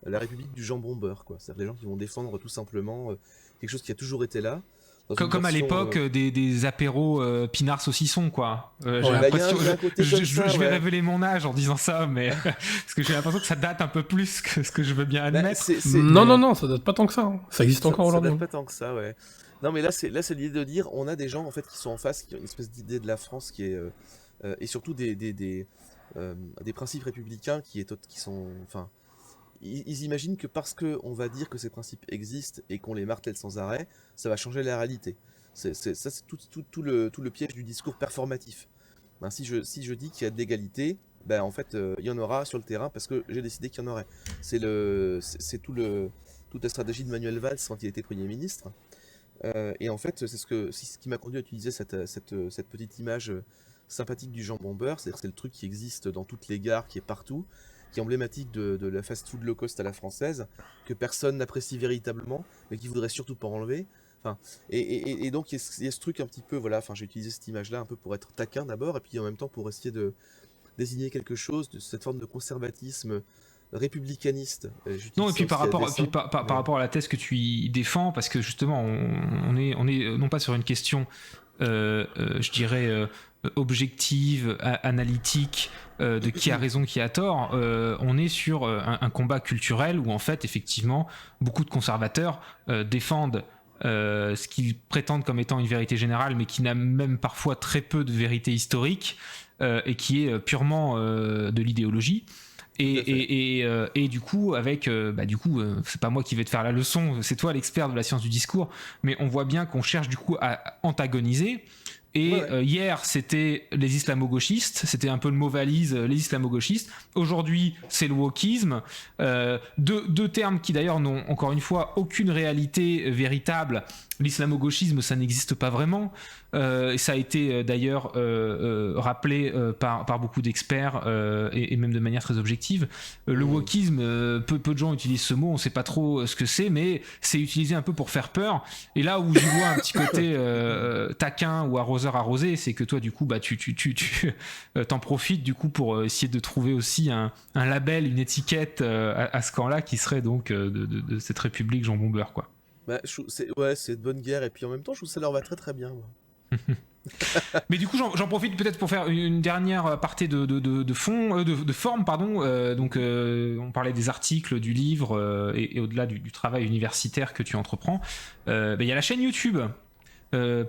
la République du jambon beurre, quoi. C'est-à-dire des gens qui vont défendre tout simplement quelque chose qui a toujours été là. Dans une Comme à version, l'époque des apéros pinard saucisson, quoi. J'ai Ouais. bah, il y a l'impression, un côté comme ça, je vais ouais. révéler mon âge en disant ça, mais parce que j'ai l'impression que ça date un peu plus que ce que je veux bien Bah, admettre. Non, ça date pas tant que ça. Hein. Ça existe encore ça date aujourd'hui. pas tant que ça, ouais. Non, mais là, c'est l'idée de dire, on a des gens en fait qui sont en face, qui ont une espèce d'idée de la France qui est, et surtout des principes républicains qui sont, enfin, ils imaginent que parce que on va dire que ces principes existent et qu'on les martèle sans arrêt, ça va changer la réalité. C'est tout le piège du discours performatif. Ben, si je dis qu'il y a de l'égalité, ben en fait, il y en aura sur le terrain parce que j'ai décidé qu'il y en aurait. C'est toute la stratégie de Manuel Valls quand il était Premier ministre. Et en fait, c'est ce qui m'a conduit à utiliser cette petite image sympathique du jambon beurre. C'est-à-dire que c'est le truc qui existe dans toutes les gares, qui est partout, qui est emblématique de la fast-food low cost à la française, que personne n'apprécie véritablement, mais qui voudrait surtout pas enlever. Enfin, et donc il y a ce truc un petit peu, voilà, enfin j'ai utilisé cette image-là un peu pour être taquin d'abord, et puis en même temps pour essayer de désigner quelque chose, de cette forme de conservatisme républicaniste. Non, et puis par rapport, par rapport à la thèse que tu y défends, parce que justement, on est non pas sur une question, je dirais, objective, analytique, de qui a raison, qui a tort. On est sur un combat culturel où, en fait, effectivement, beaucoup de conservateurs défendent ce qu'ils prétendent comme étant une vérité générale, mais qui n'a même parfois très peu de vérité historique, et qui est purement de l'idéologie. Et du coup, c'est pas moi qui vais te faire la leçon, c'est toi l'expert de la science du discours, mais on voit bien qu'on cherche du coup à antagoniser. Et ouais. Hier, c'était les islamo-gauchistes, c'était un peu le mot valise, les islamo-gauchistes. Aujourd'hui, c'est le wokisme. Deux termes qui d'ailleurs n'ont encore une fois aucune réalité véritable. L'islamo-gauchisme, ça n'existe pas vraiment. Ça a été d'ailleurs rappelé par beaucoup d'experts et même de manière très objective. Le wokisme, peu de gens utilisent ce mot, on ne sait pas trop ce que c'est, mais c'est utilisé un peu pour faire peur. Et là où j'y vois un petit côté taquin ou arrosé, c'est que toi du coup tu t'en profites du coup pour essayer de trouver aussi un label, une étiquette à ce camp-là qui serait donc de cette république jambon beurre, quoi. Bah, c'est de bonne guerre, et puis en même temps, je trouve que ça leur va très très bien, moi. Mais du coup, j'en profite peut-être pour faire une dernière partie de forme, pardon. Donc, on parlait des articles, du livre, et au-delà du travail universitaire que tu entreprends. Il y a la chaîne YouTube.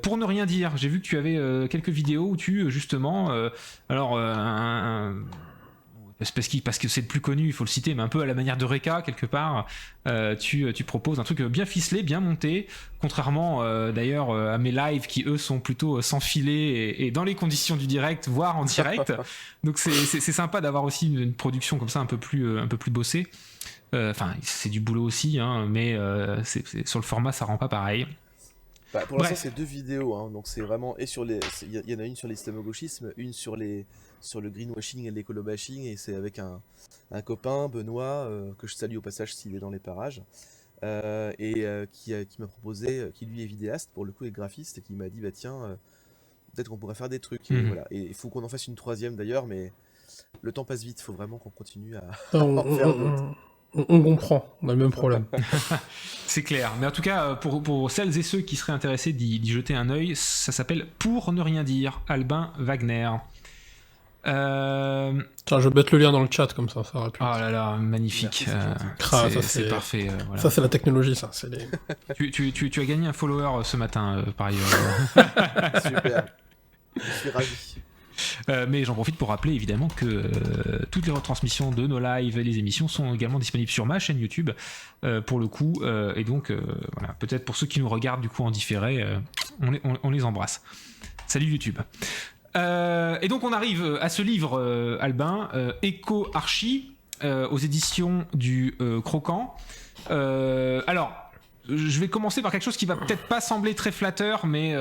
Pour ne rien dire, j'ai vu que tu avais quelques vidéos où tu, justement, parce que c'est le plus connu, il faut le citer, mais un peu à la manière de Reka, quelque part, tu proposes un truc bien ficelé, bien monté, contrairement d'ailleurs à mes lives qui, eux, sont plutôt sans filet et dans les conditions du direct, voire en direct. Donc c'est sympa d'avoir aussi une production comme ça un peu plus bossée. Enfin, c'est du boulot aussi, hein, mais sur le format, ça rend pas pareil. Bah, pour l'instant, c'est 2 vidéos, hein, donc c'est vraiment, et il y en a une sur l'islamo-gauchisme, une sur le greenwashing et l'écolo-bashing, et c'est avec un copain, Benoît, que je salue au passage s'il est dans les parages, qui m'a proposé, qui lui est vidéaste, pour le coup est graphiste, et qui m'a dit, bah tiens, peut-être qu'on pourrait faire des trucs, et voilà. Et il faut qu'on en fasse une 3e d'ailleurs, mais le temps passe vite, il faut vraiment qu'on continue à en faire d'autres. On comprend, on a le même problème. C'est clair, mais en tout cas, pour celles et ceux qui seraient intéressés d'y jeter un œil, ça s'appelle Pour ne rien dire, Albin Wagner. Tiens, je vais mettre le lien dans le chat, comme ça aura plus. Oh là là, magnifique. C'est parfait. Voilà. Ça, c'est la technologie, ça. Tu as gagné un follower ce matin, par ailleurs. Super, je suis ravi. Mais j'en profite pour rappeler évidemment que toutes les retransmissions de nos lives et les émissions sont également disponibles sur ma chaîne YouTube pour le coup, et donc voilà, peut-être pour ceux qui nous regardent du coup en différé, on les embrasse. Salut YouTube. Et donc on arrive à ce livre, Albin, Éco-Archi, aux éditions du Croquant. Alors, je vais commencer par quelque chose qui va peut-être pas sembler très flatteur, mais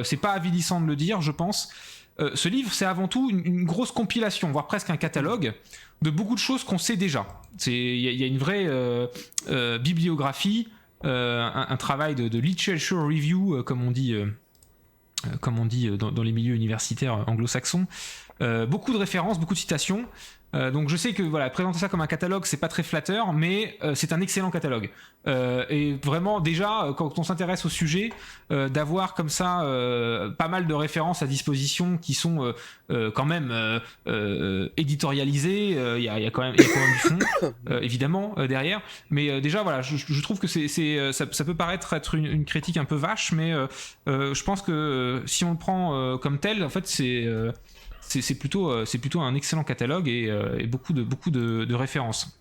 c'est pas avilissant de le dire, je pense. Ce livre, c'est avant tout une grosse compilation, voire presque un catalogue de beaucoup de choses qu'on sait déjà. Il y a une vraie bibliographie, un travail de literature review, comme on dit dans les milieux universitaires anglo-saxons. Beaucoup de références, beaucoup de citations. Donc je sais que voilà, présenter ça comme un catalogue, c'est pas très flatteur, mais c'est un excellent catalogue. Et vraiment, déjà, quand on s'intéresse au sujet, d'avoir comme ça pas mal de références à disposition qui sont quand même éditorialisées, il y a quand même du fond, évidemment, derrière. Mais déjà, voilà, je trouve que ça peut paraître être une critique un peu vache, mais je pense que si on le prend comme tel, en fait, c'est plutôt un excellent catalogue et beaucoup de références.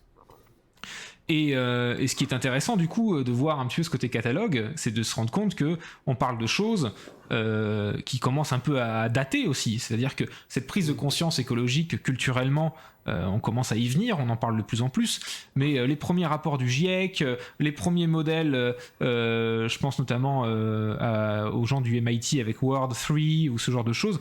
Et ce qui est intéressant du coup de voir un petit peu ce côté catalogue, c'est de se rendre compte que on parle de choses qui commencent un peu à dater aussi. C'est-à-dire que cette prise de conscience écologique culturellement, on commence à y venir, on en parle de plus en plus, mais les premiers rapports du GIEC, les premiers modèles, je pense notamment aux gens du MIT avec Word 3 ou ce genre de choses,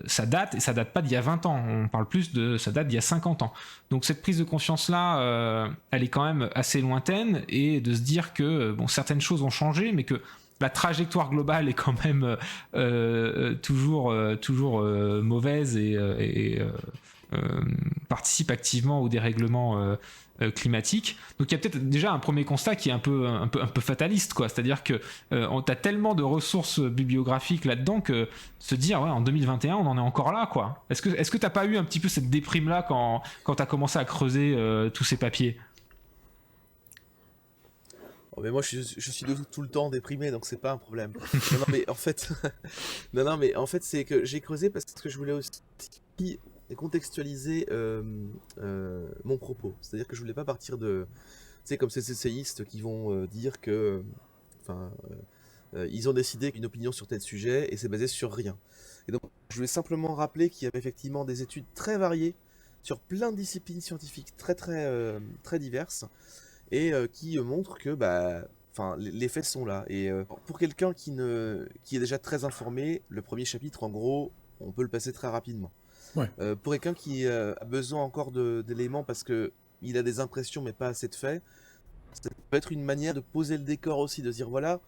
ça date, et ça date pas d'il y a 20 ans, on parle plus ça date d'il y a 50 ans. Donc cette prise de conscience-là, elle est quand même assez lointaine, et de se dire que bon, certaines choses ont changé, mais que la trajectoire globale est quand même toujours mauvaise et participe activement au dérèglement climatique. Donc il y a peut-être déjà un premier constat qui est un peu fataliste, quoi. C'est-à-dire que on a tellement de ressources bibliographiques là-dedans que se dire ouais, en 2021 on en est encore là, quoi. Est-ce que t'as pas eu un petit peu cette déprime là quand t'as commencé à creuser tous ces papiers? Oh, mais moi je suis tout le temps déprimé, donc c'est pas un problème. Non mais en fait c'est que j'ai creusé parce que je voulais aussi contextualiser mon propos. C'est-à-dire que je voulais pas partir de, tu sais, comme ces essayistes qui vont dire que ils ont décidé qu'une opinion sur tel sujet et c'est basé sur rien. Et donc je voulais simplement rappeler qu'il y avait effectivement des études très variées sur plein de disciplines scientifiques très diverses, et qui montrent que les faits sont là. Et pour quelqu'un qui est déjà très informé, le premier chapitre, en gros, on peut le passer très rapidement. Ouais. Pour quelqu'un qui a besoin encore d'éléments parce que il a des impressions mais pas assez de faits, ça peut être une manière de poser le décor aussi, de dire voilà,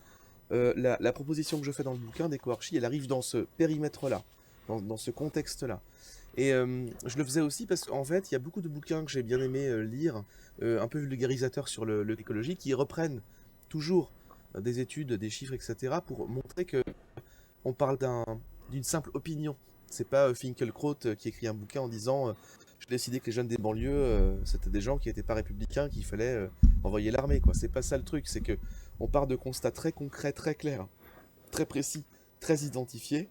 la proposition que je fais dans le bouquin d'Éco-Archi, elle arrive dans ce périmètre-là, dans ce contexte-là. Et je le faisais aussi parce qu'en fait, il y a beaucoup de bouquins que j'ai bien aimé lire, un peu vulgarisateurs sur l'écologie, qui reprennent toujours des études, des chiffres, etc., pour montrer que on parle d'une simple opinion. C'est pas Finkielkraut qui écrit un bouquin en disant j'ai décidé que les jeunes des banlieues, c'était des gens qui n'étaient pas républicains, qu'il fallait envoyer l'armée, quoi. C'est pas ça le truc, c'est que on part de constats très concrets, très clairs, très précis, très identifiés,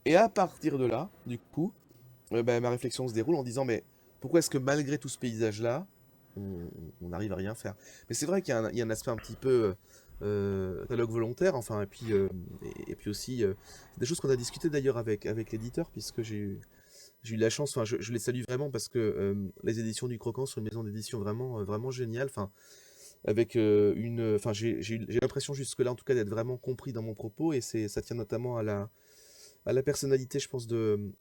et à partir de là, du coup, ma réflexion se déroule en disant mais pourquoi est-ce que malgré tout ce paysage-là, on n'arrive à rien faire. Mais c'est vrai qu'il y a un aspect un petit peu catalogue volontaire, enfin, et puis aussi des choses qu'on a discuté d'ailleurs avec l'éditeur, puisque j'ai eu la chance, enfin je les salue vraiment parce que les éditions du Croquant sont une maison d'édition vraiment géniale, enfin avec j'ai l'impression jusque-là en tout cas d'être vraiment compris dans mon propos, et ça tient notamment à la personnalité, je pense,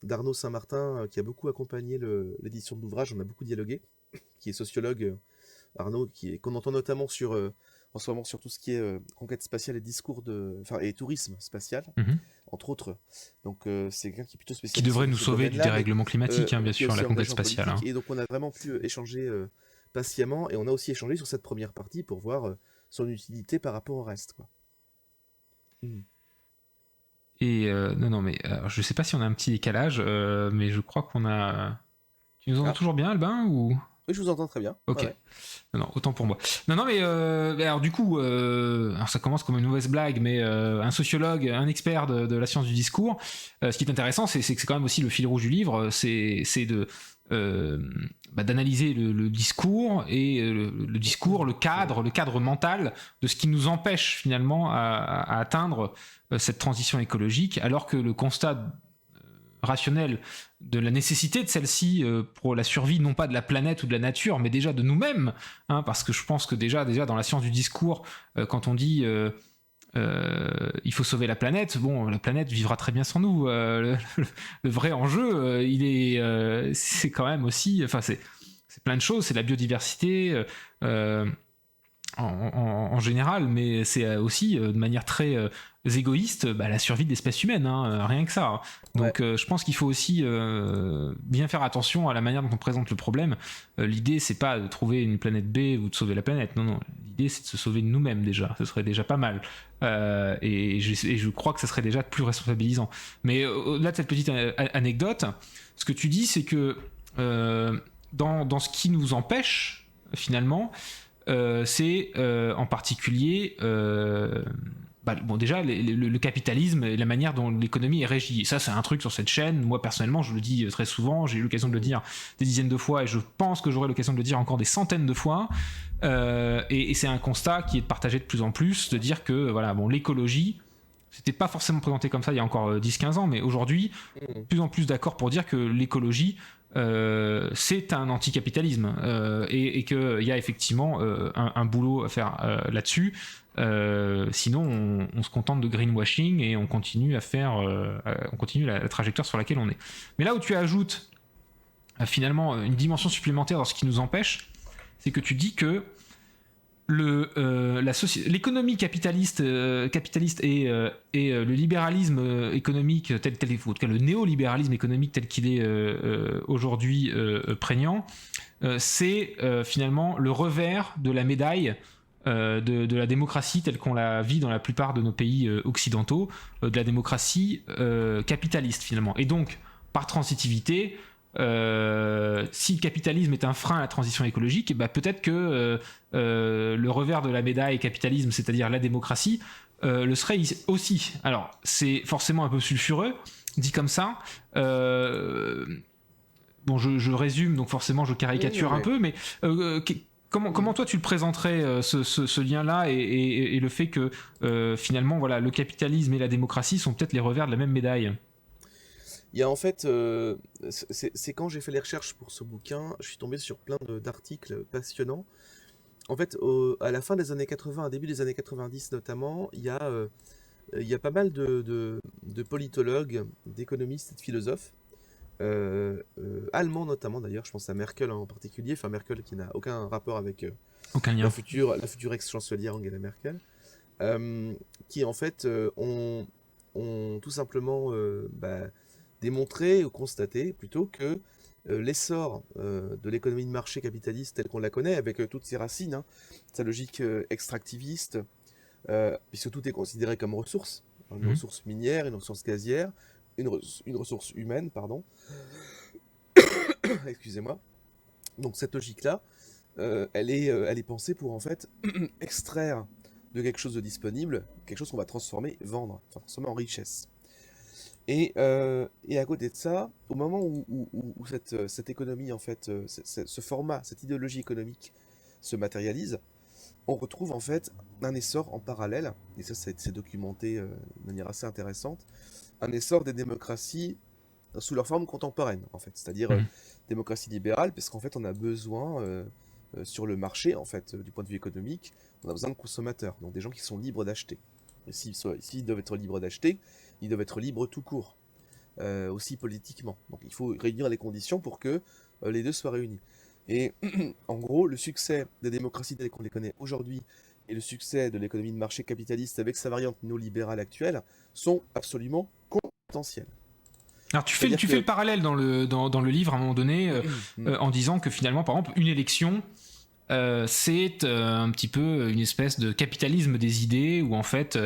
d'Arnaud Saint-Martin, qui a beaucoup accompagné l'édition de l'ouvrage. On a beaucoup dialogué, qui est sociologue, Arnaud, qu'on entend notamment en ce moment sur tout ce qui est conquête spatiale et et tourisme spatial, entre autres. Donc c'est quelqu'un qui est plutôt spécialisé. Qui devrait nous sauver du dérèglement climatique, bien sûr, la conquête spatiale. Et donc on a vraiment pu échanger patiemment, et on a aussi échangé sur cette première partie pour voir son utilité par rapport au reste, quoi. Et non, mais je sais pas si on a un petit décalage, mais je crois qu'on a. Tu nous entends toujours bien, Albin, ou... Oui, je vous entends très bien. Ok. Ouais. Non, autant pour moi. Non, mais alors du coup, alors ça commence comme une mauvaise blague, mais un sociologue, un expert de la science du discours, ce qui est intéressant, c'est que c'est quand même aussi le fil rouge du livre, c'est d'analyser le discours et le discours, le cadre mental de ce qui nous empêche finalement à atteindre cette transition écologique, alors que le constat rationnel de la nécessité de celle-ci pour la survie non pas de la planète ou de la nature, mais déjà de nous-mêmes, hein, parce que je pense que déjà dans la science du discours, quand on dit il faut sauver la planète, bon, la planète vivra très bien sans nous. Le vrai enjeu, c'est quand même aussi, enfin c'est plein de choses, c'est la biodiversité en général, mais c'est aussi de manière très égoïste la survie de l'espèce humaine, hein, rien que ça. Hein. Donc je pense qu'il faut aussi bien faire attention à la manière dont on présente le problème. L'idée c'est pas de trouver une planète B ou de sauver la planète, non, l'idée c'est de se sauver de nous-mêmes déjà, ce serait déjà pas mal. Et je crois que ça serait déjà plus responsabilisant. Mais au-delà de cette petite anecdote, ce que tu dis c'est que dans ce qui nous empêche finalement, c'est en particulier déjà le capitalisme et la manière dont l'économie est régie. Et ça c'est un truc sur cette chaîne, moi personnellement je le dis très souvent, j'ai eu l'occasion de le dire des dizaines de fois et je pense que j'aurai l'occasion de le dire encore des centaines de fois, et c'est un constat qui est partagé de plus en plus, de dire que l'écologie, c'était pas forcément présenté comme ça il y a encore 10-15 ans, mais aujourd'hui de plus en plus d'accord pour dire que l'écologie c'est un anticapitalisme, et qu'il y a effectivement un boulot à faire là-dessus. Sinon on se contente de greenwashing et on continue à faire on continue la trajectoire sur laquelle on est. Mais là où tu ajoutes finalement une dimension supplémentaire dans ce qui nous empêche, c'est que tu dis que l'économie capitaliste et le libéralisme économique en tout cas le néolibéralisme économique tel qu'il est aujourd'hui prégnant, c'est finalement le revers de la médaille de la démocratie telle qu'on la vit dans la plupart de nos pays occidentaux, de la démocratie capitaliste finalement. Et donc par transitivité, si le capitalisme est un frein à la transition écologique, peut-être que le revers de la médaille capitalisme, c'est-à-dire la démocratie, le serait aussi. Alors, c'est forcément un peu sulfureux, dit comme ça. Bon, je résume, donc forcément je caricature un peu, mais comment toi tu le présenterais, ce lien-là et le fait que finalement le capitalisme et la démocratie sont peut-être les revers de la même médaille? Il y a en fait, c'est quand j'ai fait les recherches pour ce bouquin, je suis tombé sur plein d'articles passionnants. En fait, à la fin des années 80, début des années 90 notamment, il y a pas mal de politologues, d'économistes et de philosophes, allemands notamment d'ailleurs, je pense à Merkel en particulier, enfin Merkel qui n'a aucun rapport avec Aucun lien. la future ex-chancelière Angela Merkel, qui en fait ont tout simplement démontré ou constaté plutôt que l'essor de l'économie de marché capitaliste telle qu'on la connaît, avec toutes ses racines, sa logique extractiviste, puisque tout est considéré comme ressource, une ressource minière, une ressource gazière, une ressource humaine, pardon. Excusez-moi. Donc cette logique-là, elle est pensée pour en fait extraire de quelque chose de disponible, quelque chose qu'on va transformer, vendre, enfin transformer en richesse. Et à côté de ça, au moment où cette économie, en fait, ce format, cette idéologie économique se matérialise, on retrouve en fait un essor en parallèle, et ça c'est documenté de manière assez intéressante, un essor des démocraties sous leur forme contemporaine, en fait, c'est-à-dire démocratie libérale, parce qu'en fait on a besoin sur le marché, en fait, du point de vue économique, on a besoin de consommateurs, donc des gens qui sont libres d'acheter. Et s'ils doivent être libres d'acheter, ils doivent être libres tout court, aussi politiquement. Donc il faut réunir les conditions pour que les deux soient réunis. Et en gros, le succès des démocraties telles qu'on les connaît aujourd'hui et le succès de l'économie de marché capitaliste avec sa variante néolibérale actuelle sont absolument potentiels. Alors tu fais le parallèle dans le livre à un moment donné en disant que finalement, par exemple, une élection, c'est un petit peu une espèce de capitalisme des idées où en fait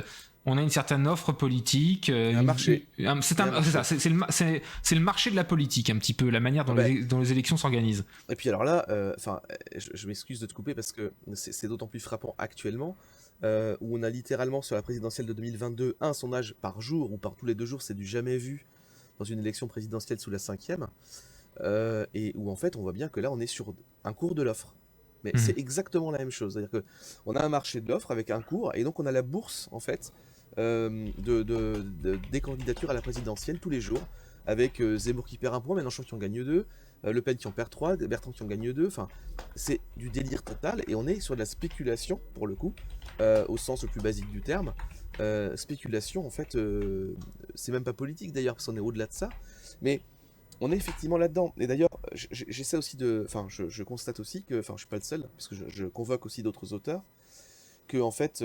on a une certaine offre politique, un marché. C'est le marché de la politique un petit peu, la manière dont les élections s'organisent. Et puis alors là, je m'excuse de te couper parce que c'est d'autant plus frappant actuellement, où on a littéralement sur la présidentielle de 2022 un sondage par jour ou par tous les 2 jours, c'est du jamais vu dans une élection présidentielle sous la 5e. et où en fait on voit bien que là on est sur un cours de l'offre. Mais Mhm. c'est exactement la même chose. C'est-à-dire qu'on a un marché de l'offre avec un cours, et donc on a la bourse, en fait, des candidatures à la présidentielle tous les jours, avec Zemmour qui perd un point, Mélenchon qui en gagne deux, Le Pen qui en perd trois, Bertrand qui en gagne deux. Enfin, c'est du délire total, et on est sur de la spéculation, pour le coup, au sens le plus basique du terme. Spéculation, en fait, c'est même pas politique d'ailleurs, parce qu'on est au-delà de ça. Mais on est effectivement là-dedans. Et d'ailleurs, j'essaie aussi de. Enfin, je constate aussi que. Enfin, je suis pas le seul, parce que je convoque aussi d'autres auteurs, que en fait,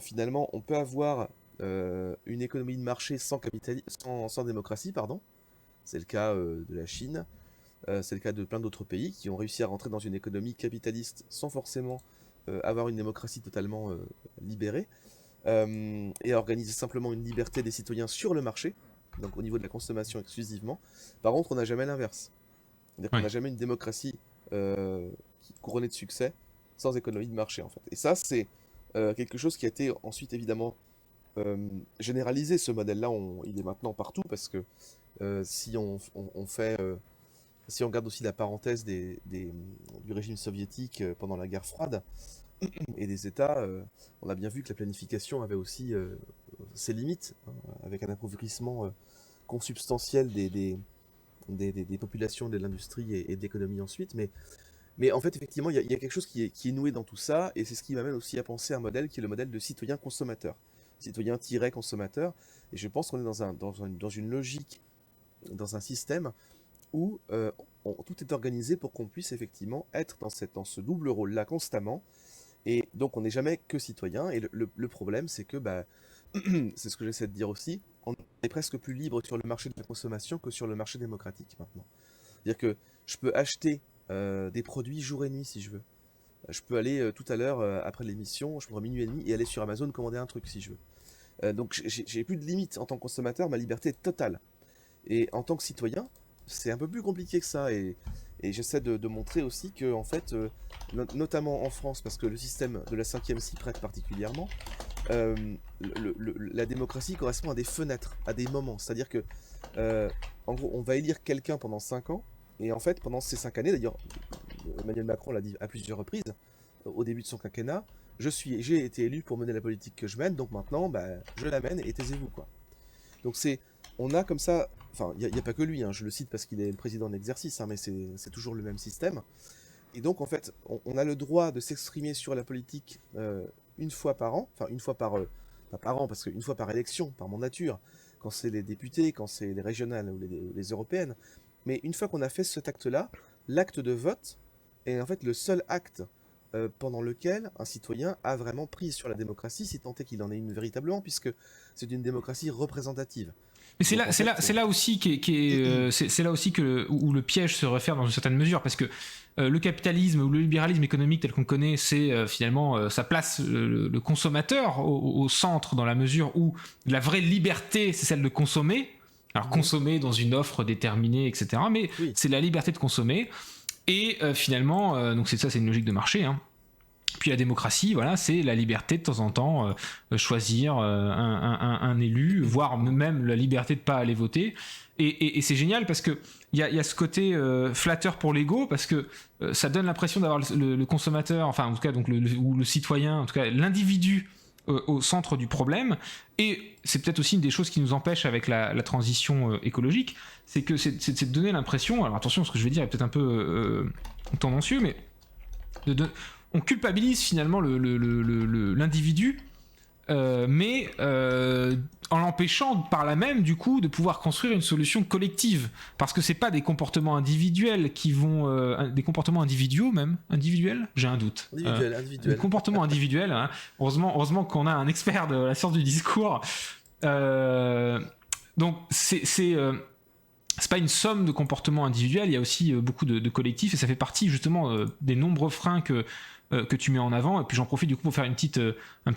finalement, on peut avoir une économie de marché sans démocratie, pardon. C'est le cas de la Chine, c'est le cas de plein d'autres pays qui ont réussi à rentrer dans une économie capitaliste sans forcément avoir une démocratie totalement libérée, et à organiser simplement une liberté des citoyens sur le marché, donc au niveau de la consommation exclusivement. Par contre, on n'a jamais l'inverse. C'est-à-dire qu'on Ouais. n'a jamais une démocratie couronnée de succès sans économie de marché, en fait. Et ça, c'est quelque chose qui a été ensuite évidemment généralisé. Ce modèle-là, il est maintenant partout, parce que si on fait, si on regarde aussi la parenthèse du régime soviétique pendant la guerre froide et des États, on a bien vu que la planification avait aussi ses limites, hein, avec un appauvrissement consubstantiel des populations, de l'industrie et de l'économie ensuite. Mais en fait, effectivement, il y a quelque chose qui est noué dans tout ça, et c'est ce qui m'amène aussi à penser à un modèle qui est le modèle de citoyen-consommateur. Citoyen-consommateur. Et je pense qu'on est dans une logique, dans un système où tout est organisé pour qu'on puisse effectivement être dans ce double rôle-là constamment. Et donc, on n'est jamais que citoyen. Et le problème, c'est que, bah, c'est ce que j'essaie de dire aussi, on est presque plus libre sur le marché de la consommation que sur le marché démocratique maintenant. C'est-à-dire que je peux acheter des produits jour et nuit si je veux. Je peux aller tout à l'heure, après l'émission, je prends minuit et demi et aller sur Amazon commander un truc si je veux. Donc j'ai plus de limite en tant que consommateur, ma liberté est totale. Et en tant que citoyen, c'est un peu plus compliqué que ça. Et j'essaie de montrer aussi que, en fait, notamment en France, parce que le système de la 5e s'y prête particulièrement, euh, la démocratie correspond à des fenêtres, à des moments. C'est-à-dire que, en gros, on va élire quelqu'un pendant 5 ans, et en fait, pendant ces 5 années, d'ailleurs, Emmanuel Macron l'a dit à plusieurs reprises, au début de son quinquennat, j'ai été élu pour mener la politique que je mène, donc maintenant, bah, je la mène et taisez-vous, quoi. Donc on a comme ça, enfin, il n'y a pas que lui, hein, je le cite parce qu'il est le président en exercice, hein, mais c'est toujours le même système. Et donc, en fait, on a le droit de s'exprimer sur la politique une fois par an, enfin, une fois pas par an, parce qu'une fois par élection, par mandature, quand c'est les députés, quand c'est les régionales ou les européennes. Mais une fois qu'on a fait cet acte-là, l'acte de vote est en fait le seul acte pendant lequel un citoyen a vraiment prise sur la démocratie, si tant est qu'il en ait une véritablement, puisque c'est une démocratie représentative. Mais c'est Donc, là, en fait, c'est là aussi c'est là aussi où le piège se referme dans une certaine mesure, parce que le capitalisme ou le libéralisme économique tel qu'on le connaît, c'est finalement ça place le consommateur au centre, dans la mesure où la vraie liberté, c'est celle de consommer. Alors consommer dans une offre déterminée, etc. Mais oui. c'est la liberté de consommer. Et finalement, donc c'est une logique de marché, hein. Puis la démocratie, voilà, c'est la liberté de temps en temps choisir un élu, voire même la liberté de pas aller voter. Et c'est génial parce que il y a ce côté flatteur pour l'ego, parce que ça donne l'impression d'avoir le consommateur, enfin en tout cas donc ou le citoyen, en tout cas l'individu au centre du problème. Et c'est peut-être aussi une des choses qui nous empêche avec la transition écologique, c'est de donner l'impression, alors attention, ce que je vais dire est peut-être un peu tendancieux, mais on culpabilise finalement l'individu, mais en l'empêchant par là même du coup de pouvoir construire une solution collective, parce que c'est pas des comportements individuels qui vont des comportements individuaux, même individuels, j'ai un doute, Individuel. des comportements individuels, hein. heureusement qu'on a un expert de la science du discours, donc c'est pas une somme de comportements individuels, il y a aussi beaucoup de collectifs, et ça fait partie justement des nombreux freins que tu mets en avant. Et puis j'en profite du coup pour faire un petit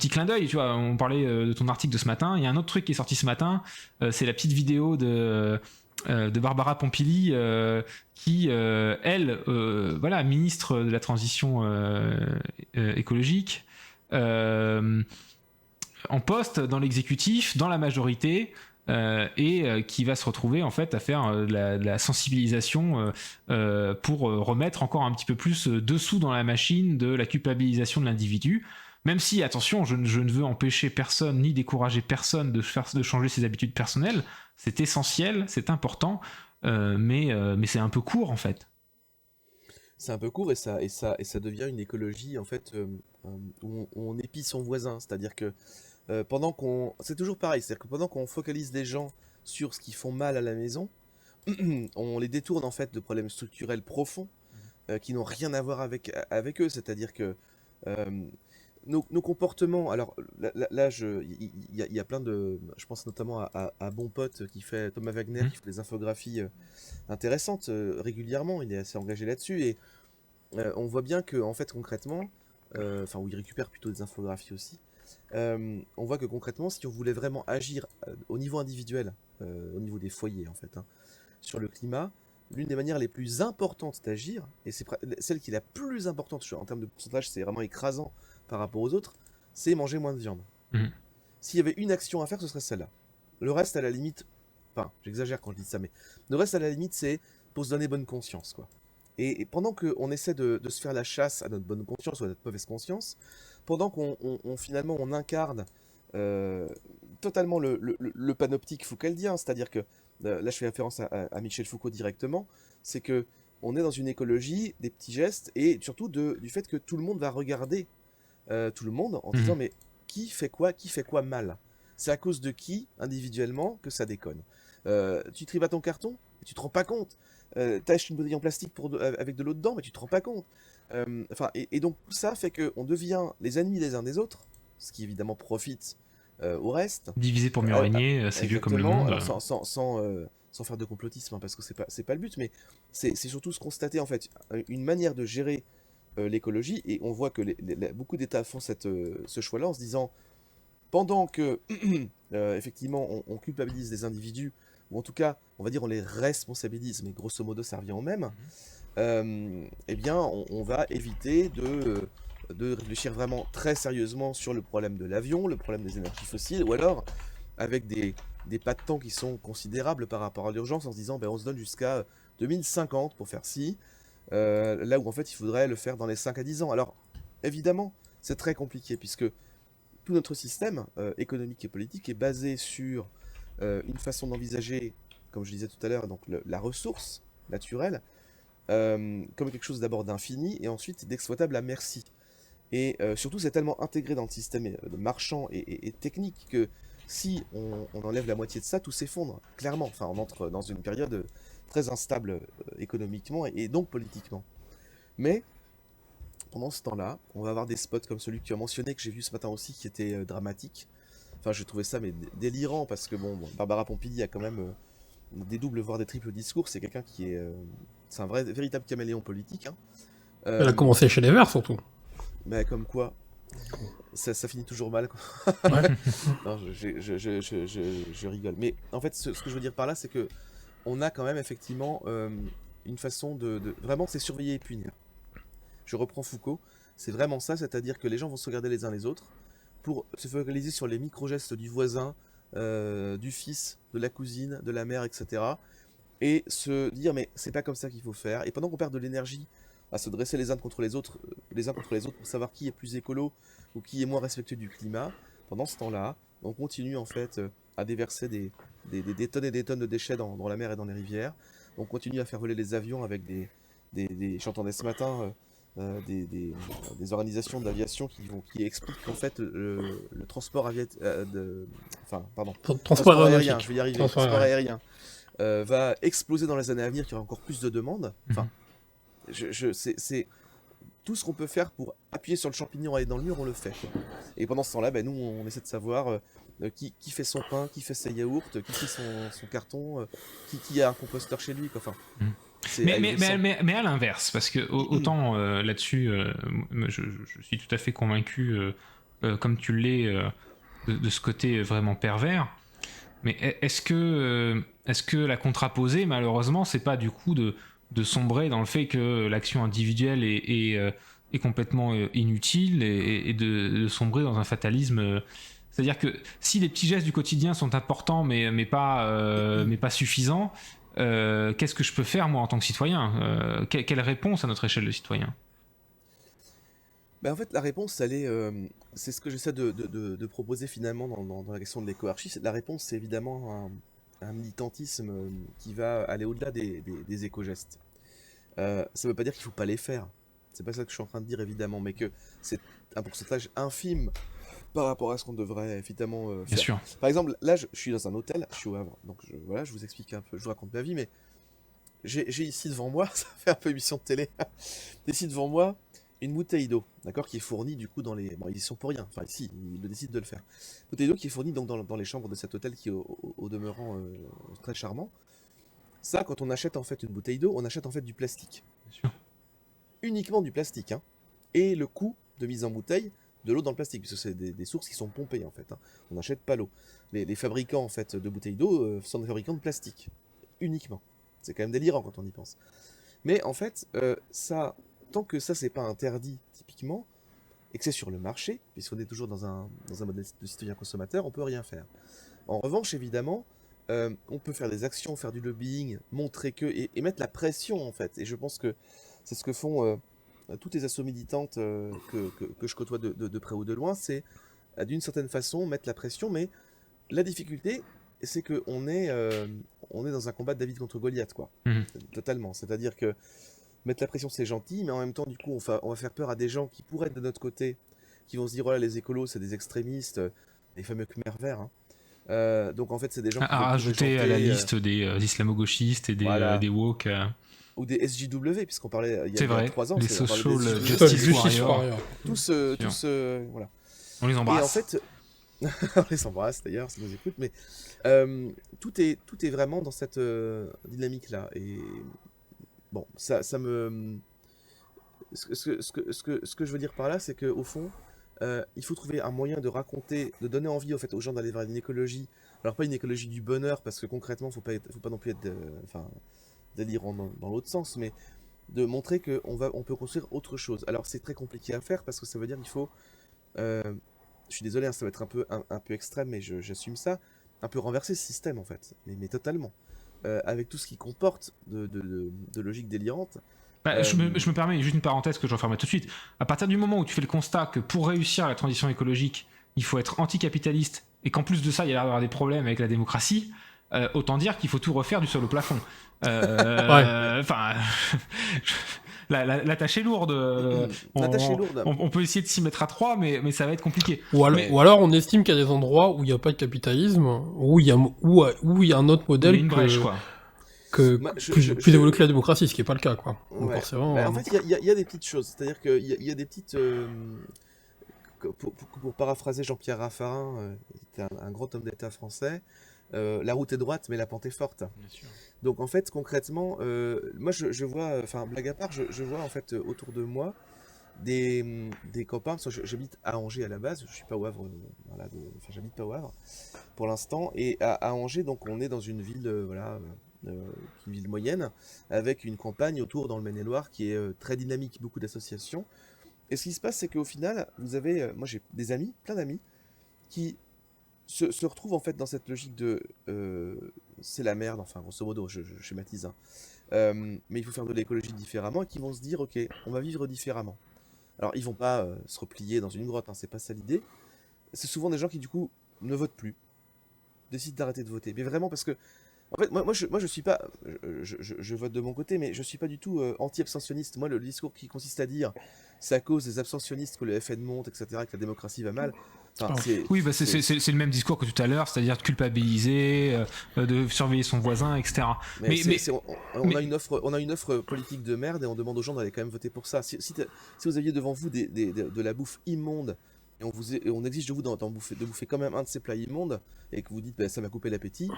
clin d'œil. Tu vois, on parlait de ton article de ce matin. Il y a un autre truc qui est sorti ce matin, c'est la petite vidéo de Barbara Pompili, qui elle, voilà, ministre de la transition écologique, en poste dans l'exécutif, dans la majorité. et qui va se retrouver en fait à faire de la sensibilisation pour remettre encore un petit peu plus de sous dans la machine de la culpabilisation de l'individu. Même si, attention, je ne veux empêcher personne ni décourager personne de changer ses habitudes personnelles, c'est essentiel, c'est important, mais c'est un peu court en fait. C'est un peu court et ça devient une écologie en fait où on épie son voisin. C'est-à-dire que c'est toujours pareil, c'est-à-dire que pendant qu'on focalise les gens sur ce qui font mal à la maison, on les détourne en fait de problèmes structurels profonds qui n'ont rien à voir avec eux. C'est-à-dire que nos comportements, alors là, il y a plein de, je pense notamment à Bon Pote qui fait Thomas Wagner, qui fait des infographies intéressantes régulièrement. Il est assez engagé là-dessus et on voit bien que en fait concrètement, où il récupère plutôt des infographies aussi. On voit que concrètement, si on voulait vraiment agir au niveau individuel, au niveau des foyers en fait, sur le climat, l'une des manières les plus importantes d'agir, et c'est celle qui est la plus importante en termes de pourcentage, c'est vraiment écrasant par rapport aux autres, c'est manger moins de viande. S'il y avait une action à faire, ce serait celle-là. Le reste, à la limite, enfin, j'exagère quand je dis ça, mais le reste, à la limite, c'est pour se donner bonne conscience, quoi. Et pendant qu'on essaie de se faire la chasse à notre bonne conscience ou à notre mauvaise conscience, pendant qu'on finalement on incarne totalement le panoptique foucaldien, c'est-à-dire que là je fais référence à Michel Foucault directement, c'est que on est dans une écologie des petits gestes et surtout du fait que tout le monde va regarder tout le monde en disant mais qui fait quoi mal? C'est à cause de qui individuellement que ça déconne? Tu tribats ton carton, mais tu te rends pas compte. T'achètes une bouteille en plastique avec de l'eau dedans, mais tu te rends pas compte. Et donc tout ça fait qu'on devient les ennemis les uns des autres, ce qui évidemment profite au reste. Diviser pour mieux régner, c'est vieux comme le monde. Alors, sans faire de complotisme, parce que c'est pas le but, mais c'est surtout se constater en fait une manière de gérer l'écologie, et on voit que beaucoup d'États font ce choix-là en se disant pendant que effectivement on culpabilise les individus, ou en tout cas on va dire on les responsabilise, mais grosso modo ça revient au même. Eh bien, on va éviter de réfléchir vraiment très sérieusement sur le problème de l'avion, le problème des énergies fossiles, ou alors avec des pas de temps qui sont considérables par rapport à l'urgence, en se disant on se donne jusqu'à 2050 pour faire ci, là où en fait il faudrait le faire dans les 5 à 10 ans. Alors, évidemment, c'est très compliqué, puisque tout notre système économique et politique est basé sur une façon d'envisager, comme je disais tout à l'heure, donc la ressource naturelle, comme quelque chose d'abord d'infini et ensuite d'exploitable à merci. Et surtout, c'est tellement intégré dans le système marchand et technique que si on enlève la moitié de ça, tout s'effondre, clairement. Enfin, on entre dans une période très instable économiquement et donc politiquement. Mais pendant ce temps-là, on va avoir des spots comme celui que tu as mentionné, que j'ai vu ce matin aussi, qui était dramatique. Enfin, j'ai trouvé ça mais délirant, parce que Barbara Pompili a quand même des doubles, voire des triples discours. C'est quelqu'un qui est... c'est un véritable caméléon politique. Elle a commencé chez les Verts, surtout. Mais comme quoi, ça finit toujours mal, quoi. Ouais. Non, je rigole. Mais en fait, ce que je veux dire par là, c'est que on a quand même effectivement une façon de... Vraiment, c'est surveiller et punir. Je reprends Foucault, c'est vraiment ça, c'est-à-dire que les gens vont se regarder les uns les autres pour se focaliser sur les micro-gestes du voisin, du fils, de la cousine, de la mère, etc. Et se dire, mais c'est pas comme ça qu'il faut faire. Et pendant qu'on perd de l'énergie à se dresser les uns contre les autres pour savoir qui est plus écolo ou qui est moins respectueux du climat, pendant ce temps-là, on continue en fait à déverser des tonnes et des tonnes de déchets dans la mer et dans les rivières. On continue à faire voler les avions avec j'entendais ce matin des organisations d'aviation qui expliquent qu'en fait le transport transport aérien, je vais y arriver, transport aérien va exploser dans les années à venir, qu'il y aura encore plus de demandes. Enfin, c'est tout ce qu'on peut faire pour appuyer sur le champignon et aller dans le mur, on le fait. Et pendant ce temps-là, nous, on essaie de savoir qui fait son pain, qui fait ses yaourts, qui fait son carton, qui a un composteur chez lui, quoi. Enfin, mais à l'inverse, parce que autant là-dessus, je suis tout à fait convaincu, comme tu l'es, de ce côté vraiment pervers. Mais est-ce que la contraposée, malheureusement, c'est pas du coup de sombrer dans le fait que l'action individuelle est complètement inutile et de sombrer dans un fatalisme C'est-à-dire que si les petits gestes du quotidien sont importants mais pas suffisants, qu'est-ce que je peux faire moi en tant que citoyen? Quelle réponse à notre échelle de citoyen? En fait, la réponse, c'est ce que j'essaie de proposer finalement dans la question de l'éco-archie. La réponse, c'est évidemment un militantisme qui va aller au-delà des éco-gestes. Ça ne veut pas dire qu'il ne faut pas les faire. C'est pas ça que je suis en train de dire, évidemment, mais que c'est un pourcentage infime par rapport à ce qu'on devrait évidemment Bien faire. sûr. Par exemple, là, je suis dans un hôtel, je suis au Havre, donc voilà, je vous explique un peu, je vous raconte ma vie, mais j'ai ici devant moi, ça fait un peu émission de télé, j'ai ici devant moi une bouteille d'eau, d'accord, qui est fournie du coup dans les... Bon, ils y sont pour rien, enfin ici, ils le décident de le faire. Bouteille d'eau qui est fournie donc dans les chambres de cet hôtel qui est au demeurant très charmant. Ça, quand on achète en fait une bouteille d'eau, on achète en fait du plastique. Bien sûr. Uniquement du plastique, hein. Et le coût de mise en bouteille de l'eau dans le plastique, puisque c'est des sources qui sont pompées en fait, hein. On n'achète pas l'eau. Les fabricants en fait de bouteilles d'eau sont des fabricants de plastique, uniquement. C'est quand même délirant quand on y pense. Mais en fait, ça, tant que ça c'est pas interdit typiquement, et que c'est sur le marché, puisqu'on est toujours dans un modèle de citoyen consommateur, on peut rien faire. En revanche, évidemment, on peut faire des actions, faire du lobbying, montrer que, et mettre la pression en fait. Et je pense que c'est ce que font toutes les assos militantes que je côtoie de près ou de loin, c'est d'une certaine façon mettre la pression, mais la difficulté, c'est qu'on on est dans un combat de David contre Goliath, quoi. Mhm. Totalement. C'est-à-dire que mettre la pression, c'est gentil, mais en même temps, du coup, on va faire peur à des gens qui pourraient être de notre côté, qui vont se dire, oh là, les écolos, c'est des extrémistes, les fameux Khmer verts, hein. Donc en fait, c'est des gens qui À veulent tout rajouter à la régenter, liste des islamo-gauchistes et voilà. des woke. Ou des SJW, puisqu'on parlait il y C'est a vrai, 3 ans, les on parlait des social SJW. justice Justice warriors. Warrior. Tous, voilà. On les Et en embrasse. fait, on les embrasse d'ailleurs, ça nous écoute, mais tout est vraiment dans cette dynamique-là. Et bon, ça me... Ce que je veux dire par là, c'est qu'au fond, il faut trouver un moyen de raconter, de donner envie au fait, aux gens d'aller vers une écologie. Alors pas une écologie du bonheur, parce que concrètement, faut pas non plus être délirant dans l'autre sens, mais de montrer on peut construire autre chose. Alors c'est très compliqué à faire, parce que ça veut dire qu'il faut... euh, je suis désolé, hein, ça va être un peu extrême, mais j'assume ça, un peu renverser ce système en fait, mais totalement. Avec tout ce qui comporte de logique délirante. Je me permets juste une parenthèse que je referme tout de suite. À partir du moment où tu fais le constat que pour réussir la transition écologique, il faut être anticapitaliste et qu'en plus de ça, il y a l'air d'avoir des problèmes avec la démocratie, autant dire qu'il faut tout refaire du sol au plafond. Enfin, la tâche est lourde. La tâche est lourde. On peut essayer de s'y mettre à 3, mais ça va être compliqué. Ou alors on estime qu'il y a des endroits où il n'y a pas de capitalisme, où il y a un autre modèle une brèche, quoi. plus évolué que la démocratie, ce qui n'est pas le cas, quoi. Donc Ouais. forcément, En fait, il y a des petites choses. C'est-à-dire qu'il y a des petites... pour paraphraser Jean-Pierre Raffarin, qui était un grand homme d'État français, la route est droite, mais la pente est forte. Bien sûr. Donc en fait, concrètement, moi je vois, enfin blague à part, je vois en fait autour de moi des copains, parce que j'habite à Angers à la base, je suis pas au Havre, voilà, enfin j'habite pas au Havre pour l'instant, et à Angers, donc on est dans une ville, voilà, une ville moyenne, avec une campagne autour dans le Maine-et-Loire qui est très dynamique, beaucoup d'associations. Et ce qui se passe, c'est qu'au final, vous avez, moi j'ai des amis, plein d'amis, qui se retrouvent en fait dans cette logique de c'est la merde, enfin grosso modo, je schématise, hein. Mais il faut faire de l'écologie différemment, et qui vont se dire ok, on va vivre différemment. Alors ils vont pas se replier dans une grotte, hein, c'est pas ça l'idée. C'est souvent des gens qui du coup ne votent plus, décident d'arrêter de voter. Mais vraiment parce que en fait moi je suis pas, je vote de mon côté, mais je suis pas du tout anti-abstentionniste. Moi le discours qui consiste à dire c'est à cause des abstentionnistes que le FN monte, etc., que la démocratie va mal. Enfin, oui, bah c'est le même discours que tout à l'heure, c'est-à-dire de culpabiliser, de surveiller son voisin, etc. On a une offre politique de merde et on demande aux gens d'aller quand même voter pour ça. Si vous aviez devant vous de la bouffe immonde et on exige de vous de bouffer quand même un de ces plats immondes et que vous dites bah, ça m'a coupé l'appétit,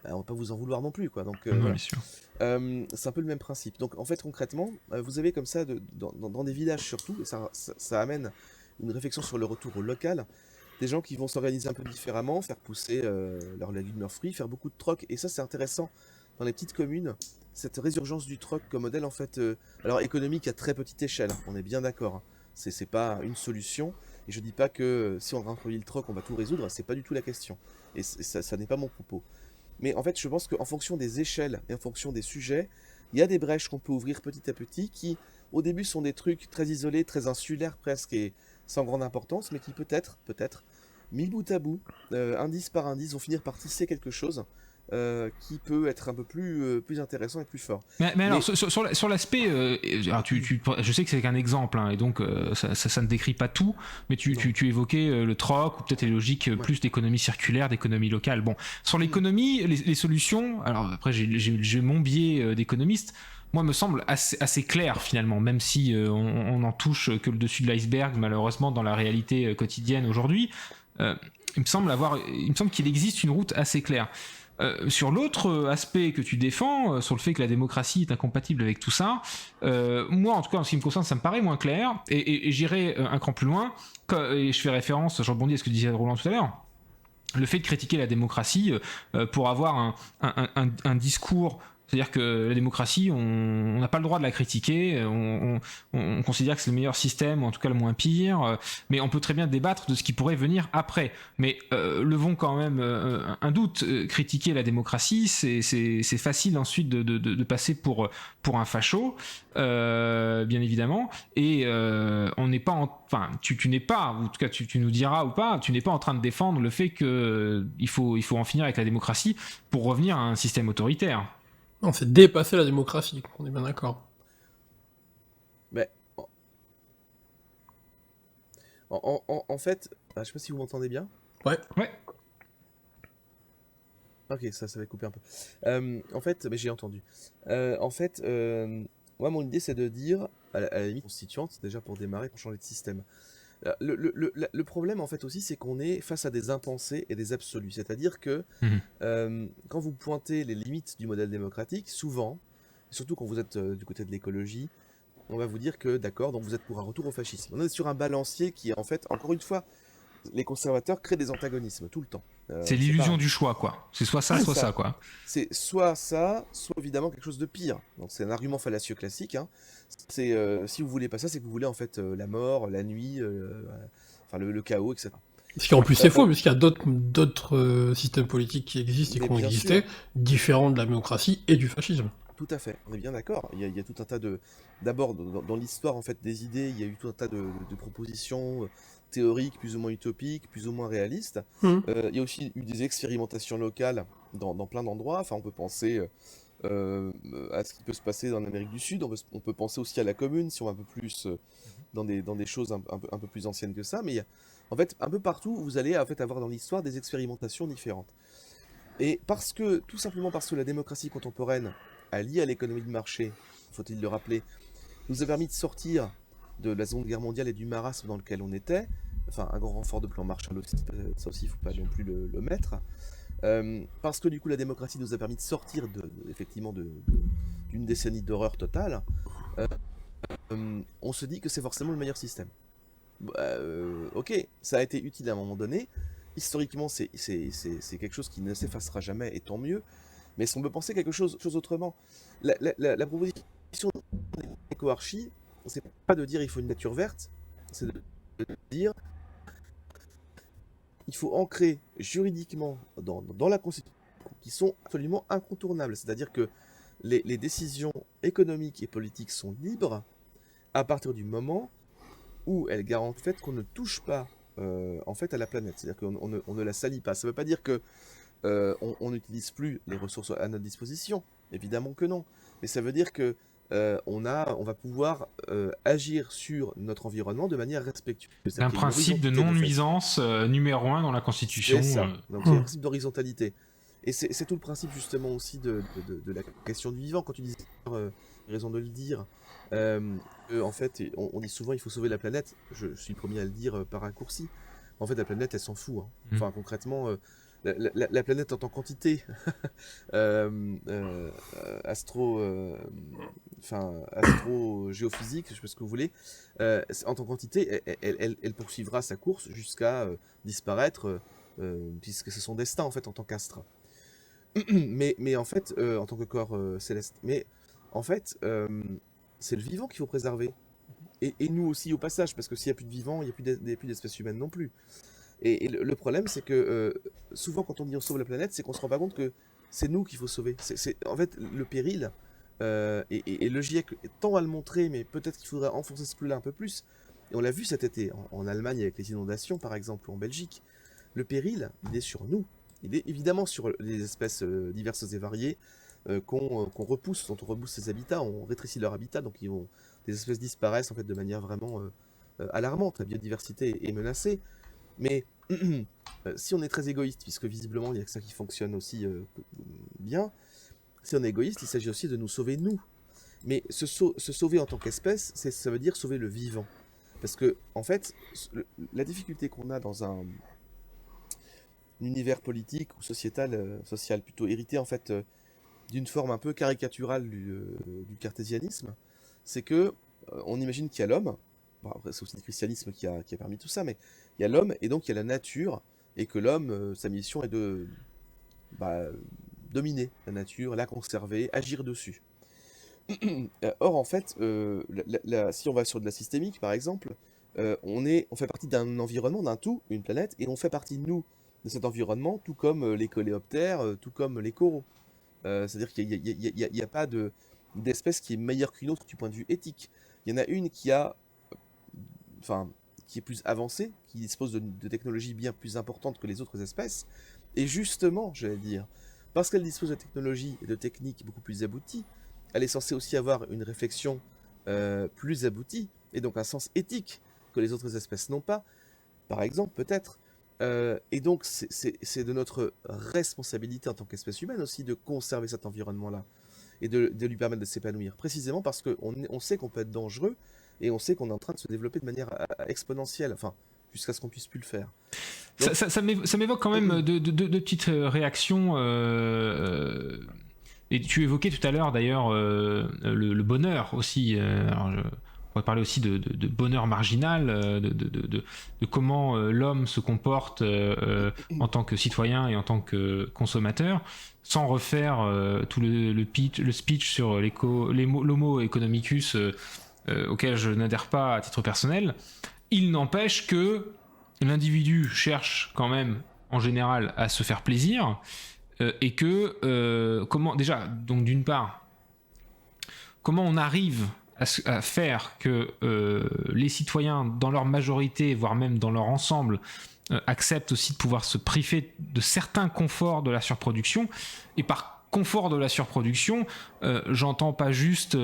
on va pas vous en vouloir non plus, quoi. Donc voilà. C'est un peu le même principe. Donc en fait concrètement, vous avez comme ça dans des villages surtout, et ça amène une réflexion sur le retour au local, des gens qui vont s'organiser un peu différemment, faire pousser leurs légumes, leurs fruits, faire beaucoup de troc, et ça c'est intéressant dans les petites communes, cette résurgence du troc comme modèle en fait, alors économique à très petite échelle, on est bien d'accord, hein. C'est pas une solution, Et je dis pas que si on introduit le troc, on va tout résoudre, c'est pas du tout la question. Et ça n'est pas mon propos. Mais en fait, je pense qu'en fonction des échelles et en fonction des sujets, il y a des brèches qu'on peut ouvrir petit à petit qui, au début, sont des trucs très isolés, très insulaires presque et sans grande importance, mais qui peut-être, mis bout à bout, indice par indice, vont finir par tisser quelque chose qui peut être un peu plus intéressant et plus fort. Mais alors, sur l'aspect, alors je sais que c'est qu'un exemple, hein, et donc ça ne décrit pas tout, mais tu évoquais le troc, ou peut-être les logiques plus d'économie circulaire, d'économie locale. Bon, sur l'économie, les solutions, alors après j'ai mon biais d'économiste, moi me semble assez clair finalement, même si on n'en touche que le dessus de l'iceberg, malheureusement, dans la réalité quotidienne aujourd'hui. Il me semble qu'il existe une route assez claire. Sur l'autre aspect que tu défends, sur le fait que la démocratie est incompatible avec tout ça, moi en tout cas en ce qui me concerne ça me paraît moins clair, et j'irai un cran plus loin, et je fais référence, je rebondis à ce que disait Roland tout à l'heure, le fait de critiquer la démocratie pour avoir un discours. C'est-à-dire que la démocratie, on n'a pas le droit de la critiquer, on considère que c'est le meilleur système, ou en tout cas le moins pire, mais on peut très bien débattre de ce qui pourrait venir après. Mais levons quand même un doute, critiquer la démocratie, c'est facile ensuite de passer pour un facho, bien évidemment, et on n'est pas enfin, tu n'es pas, ou en tout cas tu nous diras ou pas, tu n'es pas en train de défendre le fait qu'il faut en finir avec la démocratie pour revenir à un système autoritaire. Non, c'est dépasser la démocratie, on est bien d'accord. Mais en fait, je sais pas si vous m'entendez bien. Ouais. Ok, ça va couper un peu. En fait, mais j'ai entendu. Moi, mon idée, c'est de dire, à la limite constituante, déjà pour démarrer, pour changer de système. Le problème, en fait, aussi, c'est qu'on est face à des impensés et des absolus. C'est-à-dire que quand vous pointez les limites du modèle démocratique, souvent, surtout quand vous êtes du côté de l'écologie, on va vous dire que, d'accord, donc vous êtes pour un retour au fascisme. On est sur un balancier qui est, en fait, encore une fois, les conservateurs créent des antagonismes tout le temps. C'est l'illusion du choix, quoi. C'est soit ça, soit ça, quoi. C'est soit ça, soit évidemment quelque chose de pire. Donc c'est un argument fallacieux classique. Hein. C'est si vous voulez pas ça, c'est que vous voulez en fait la mort, la nuit, enfin le chaos, etc. Ce qui en plus c'est faux, puisqu'il y a d'autres systèmes politiques qui existent et qui ont existé, différents de la démocratie et du fascisme. Tout à fait, on est bien d'accord. Il y a tout un tas de... D'abord, dans l'histoire en fait des idées, il y a eu tout un tas de propositions théoriques, plus ou moins utopiques, plus ou moins réalistes. Il y a aussi eu des expérimentations locales dans plein d'endroits. Enfin, on peut penser à ce qui peut se passer en Amérique du Sud. On peut penser aussi à la commune, si on va un peu plus dans des choses un peu plus anciennes que ça. Mais il y a, en fait, un peu partout, vous allez en fait avoir dans l'histoire des expérimentations différentes. Et tout simplement parce que la démocratie contemporaine, alliée à l'économie de marché, faut-il le rappeler, nous a permis de sortir de la Seconde Guerre mondiale et du marasme dans lequel on était, enfin un grand renfort de plan Marshall aussi, ça aussi il ne faut pas non plus le mettre, parce que du coup la démocratie nous a permis de sortir effectivement d'une décennie d'horreur totale, on se dit que c'est forcément le meilleur système. Ok, ça a été utile à un moment donné, historiquement c'est quelque chose qui ne s'effacera jamais et tant mieux, mais est-ce qu'on peut penser quelque chose autrement? La proposition d'éco-archie, c'est pas de dire il faut une nature verte, c'est de dire il faut ancrer juridiquement dans la Constitution qui sont absolument incontournables. C'est-à-dire que les décisions économiques et politiques sont libres à partir du moment où elles garantissent le fait qu'on ne touche pas en fait à la planète. C'est-à-dire qu'on ne la salit pas. Ça ne veut pas dire que on n'utilise plus les ressources à notre disposition. Évidemment que non. Mais ça veut dire que on va pouvoir agir sur notre environnement de manière respectueuse. Un principe de non-nuisance numéro 1 dans la Constitution. C'est ça. Donc il y a un principe d'horizontalité. Et c'est tout le principe justement aussi de la question du vivant. Quand tu dis raison de le dire, en fait, on dit souvent il faut sauver la planète. Je suis le premier à le dire par raccourci. En fait, la planète, elle s'en fout. Hein. Enfin, concrètement, la planète en tant qu'entité astro-géophysique, je sais pas ce que vous voulez, en tant qu'entité, elle poursuivra sa course jusqu'à disparaître, puisque c'est son destin en fait en tant qu'astre. mais en fait, en tant que corps céleste. Mais en fait, c'est le vivant qu'il faut préserver. et nous aussi au passage, parce que s'il n'y a plus de vivants, il n'y a plus d'espèces humaines non plus. Et le problème, c'est que souvent, quand on dit on sauve la planète, c'est qu'on se rend pas compte que c'est nous qu'il faut sauver. En fait, le péril, et le GIEC tend à le montrer, mais peut-être qu'il faudrait enfoncer ce clou-là un peu plus. Et on l'a vu cet été, en Allemagne, avec les inondations, par exemple, ou en Belgique. Le péril, il est sur nous. Il est évidemment sur les espèces diverses et variées qu'on repousse, dont on repousse ces habitats, on rétrécit leur habitat, donc des espèces disparaissent en fait de manière vraiment alarmante. La biodiversité est menacée. Mais si on est très égoïste, puisque visiblement il y a que ça qui fonctionne aussi bien, si on est égoïste, il s'agit aussi de nous sauver nous. Mais se sauver en tant qu'espèce, ça veut dire sauver le vivant. Parce que, en fait, la difficulté qu'on a dans un univers politique ou social plutôt hérité en fait d'une forme un peu caricaturale du cartésianisme, c'est que on imagine qu'il y a l'homme. Bon, après, c'est aussi le christianisme qui a permis tout ça, mais il y a l'homme et donc il y a la nature, et que l'homme, sa mission est de dominer la nature, la conserver, agir dessus. Or, en fait, si on va sur de la systémique, par exemple, on fait partie d'un environnement, d'un tout, une planète, et on fait partie, nous, de cet environnement, tout comme les coléoptères, tout comme les coraux. C'est-à-dire qu'il n'y a pas d'espèce qui est meilleure qu'une autre du point de vue éthique. Il y en a une qui est plus avancée, qui dispose de technologies bien plus importantes que les autres espèces, et justement, j'allais dire, parce qu'elle dispose de technologies et de techniques beaucoup plus abouties, elle est censée aussi avoir une réflexion plus aboutie, et donc un sens éthique que les autres espèces n'ont pas, par exemple, peut-être. Et donc, c'est de notre responsabilité en tant qu'espèce humaine aussi de conserver cet environnement-là, et de lui permettre de s'épanouir, précisément parce qu'on sait qu'on peut être dangereux, et on sait qu'on est en train de se développer de manière exponentielle, enfin, jusqu'à ce qu'on puisse plus le faire. Donc, ça m'évoque quand même deux petites réactions. Et tu évoquais tout à l'heure d'ailleurs le bonheur aussi. On pourrait parler aussi de bonheur marginal, de comment l'homme se comporte en tant que citoyen et en tant que consommateur, sans refaire tout le speech sur l'homo economicus auquel je n'adhère pas à titre personnel. Il n'empêche que l'individu cherche quand même en général à se faire plaisir et que comment déjà, donc d'une part, comment on arrive à faire que les citoyens dans leur majorité, voire même dans leur ensemble, acceptent aussi de pouvoir se priver de certains conforts de la surproduction. Et par confort de la surproduction, j'entends pas juste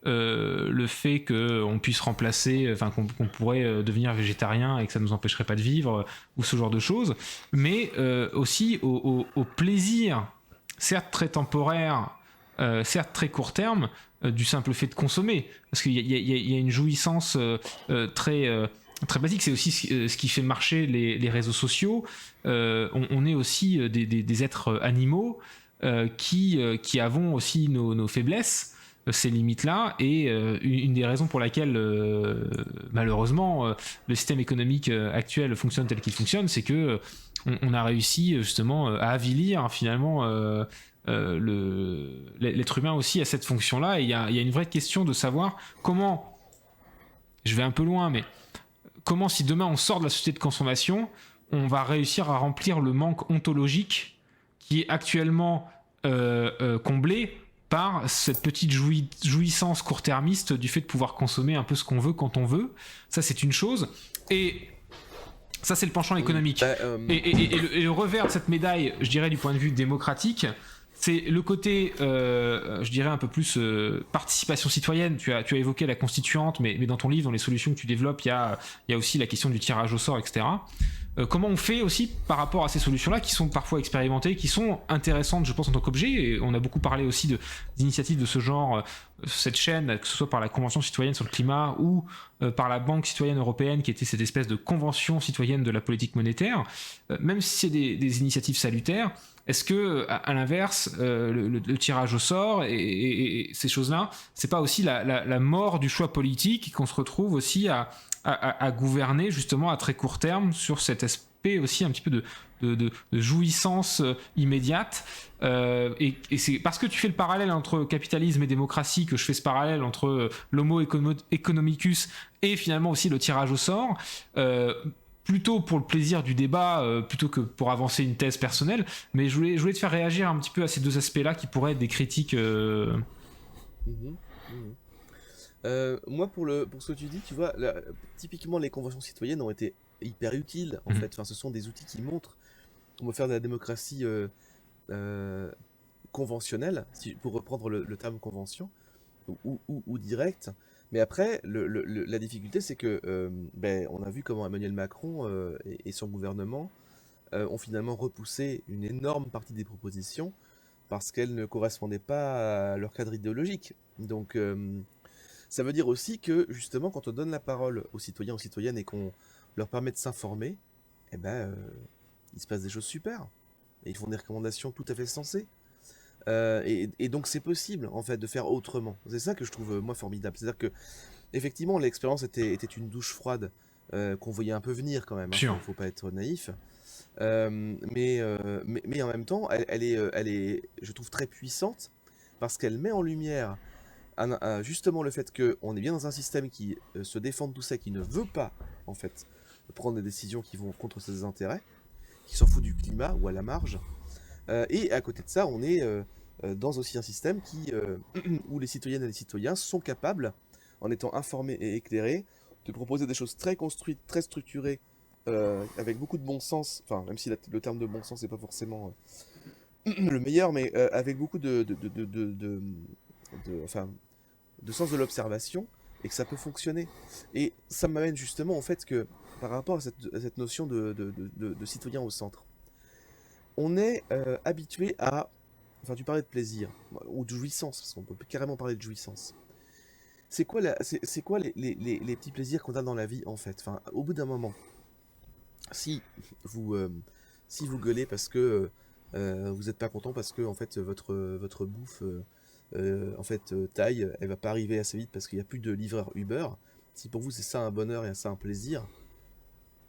le fait qu'on puisse remplacer, enfin qu'on pourrait devenir végétarien et que ça nous empêcherait pas de vivre, ou ce genre de choses, mais aussi au plaisir, certes très temporaire, certes très court terme, du simple fait de consommer, parce qu'il y a une jouissance très basique. C'est aussi ce qui fait marcher les réseaux sociaux. On est aussi des êtres animaux qui avons aussi nos faiblesses, ces limites-là, et une des raisons pour laquelle malheureusement le système économique actuel fonctionne tel qu'il fonctionne, c'est que on a réussi justement à avilir finalement l'être humain aussi à cette fonction-là. Et il y a une vraie question de savoir comment, je vais un peu loin, mais comment, si demain on sort de la société de consommation, on va réussir à remplir le manque ontologique qui est actuellement comblé par cette petite jouissance court-termiste du fait de pouvoir consommer un peu ce qu'on veut quand on veut. Ça, c'est une chose. Et ça, c'est le penchant économique. Et le revers de cette médaille, je dirais, du point de vue démocratique, c'est le côté, je dirais, un peu plus participation citoyenne. Tu as évoqué la constituante, mais dans ton livre, dans les solutions que tu développes, il y a aussi la question du tirage au sort, etc. Comment on fait aussi par rapport à ces solutions-là qui sont parfois expérimentées, qui sont intéressantes, je pense, en tant qu'objet. Et on a beaucoup parlé aussi d'initiatives de ce genre, cette chaîne, que ce soit par la Convention citoyenne sur le climat ou par la Banque citoyenne européenne, qui était cette espèce de convention citoyenne de la politique monétaire. Même si c'est des initiatives salutaires, est-ce que, à l'inverse, le tirage au sort et ces choses-là, c'est pas aussi la mort du choix politique, qu'on se retrouve aussi à gouverner justement à très court terme sur cette paix aussi, un petit peu de jouissance immédiate. Et c'est parce que tu fais le parallèle entre capitalisme et démocratie que je fais ce parallèle entre l'homo economicus et finalement aussi le tirage au sort. Plutôt pour le plaisir du débat, plutôt que pour avancer une thèse personnelle, mais je voulais te faire réagir un petit peu à ces deux aspects-là qui pourraient être des critiques. Mhm, mhm. Moi, pour ce que tu dis, tu vois, typiquement les conventions citoyennes ont été hyper utiles, en fait. Enfin, ce sont des outils qui montrent comment faire de la démocratie conventionnelle, pour reprendre le terme convention, ou directe. Mais après, la difficulté, c'est que on a vu comment Emmanuel Macron et son gouvernement ont finalement repoussé une énorme partie des propositions parce qu'elles ne correspondaient pas à leur cadre idéologique. Donc, ça veut dire aussi que, justement, quand on donne la parole aux citoyens, aux citoyennes et qu'on leur permet de s'informer, eh ben, il se passe des choses super. Et ils font des recommandations tout à fait sensées. Et donc c'est possible en fait de faire autrement. C'est ça que je trouve moi formidable. C'est-à-dire que effectivement l'expérience était une douche froide qu'on voyait un peu venir quand même. Sûr. Faut pas être naïf. Mais en même temps, elle est, je trouve très puissante parce qu'elle met en lumière justement le fait qu'on est bien dans un système qui se défend de tout ça, qui ne veut pas en fait prendre des décisions qui vont contre ses intérêts, qui s'en fout du climat ou à la marge. Et à côté de ça, on est dans aussi un système où les citoyennes et les citoyens sont capables, en étant informés et éclairés, de proposer des choses très construites, très structurées, avec beaucoup de bon sens, enfin, même si le terme de bon sens n'est pas forcément le meilleur, mais avec beaucoup enfin, de sens de l'observation, et que ça peut fonctionner. Et ça m'amène justement au fait que, par rapport à cette notion de citoyen au centre, on est habitué à... Enfin, tu parlais de plaisir, ou de jouissance, parce qu'on peut carrément parler de jouissance. C'est quoi, c'est quoi les petits plaisirs qu'on a dans la vie, en fait? Enfin, au bout d'un moment, si vous, si vous gueulez parce que vous n'êtes pas content, parce que en fait, votre bouffe en fait, taille, elle va pas arriver assez vite parce qu'il n'y a plus de livreur Uber, si pour vous c'est ça un bonheur et ça un plaisir,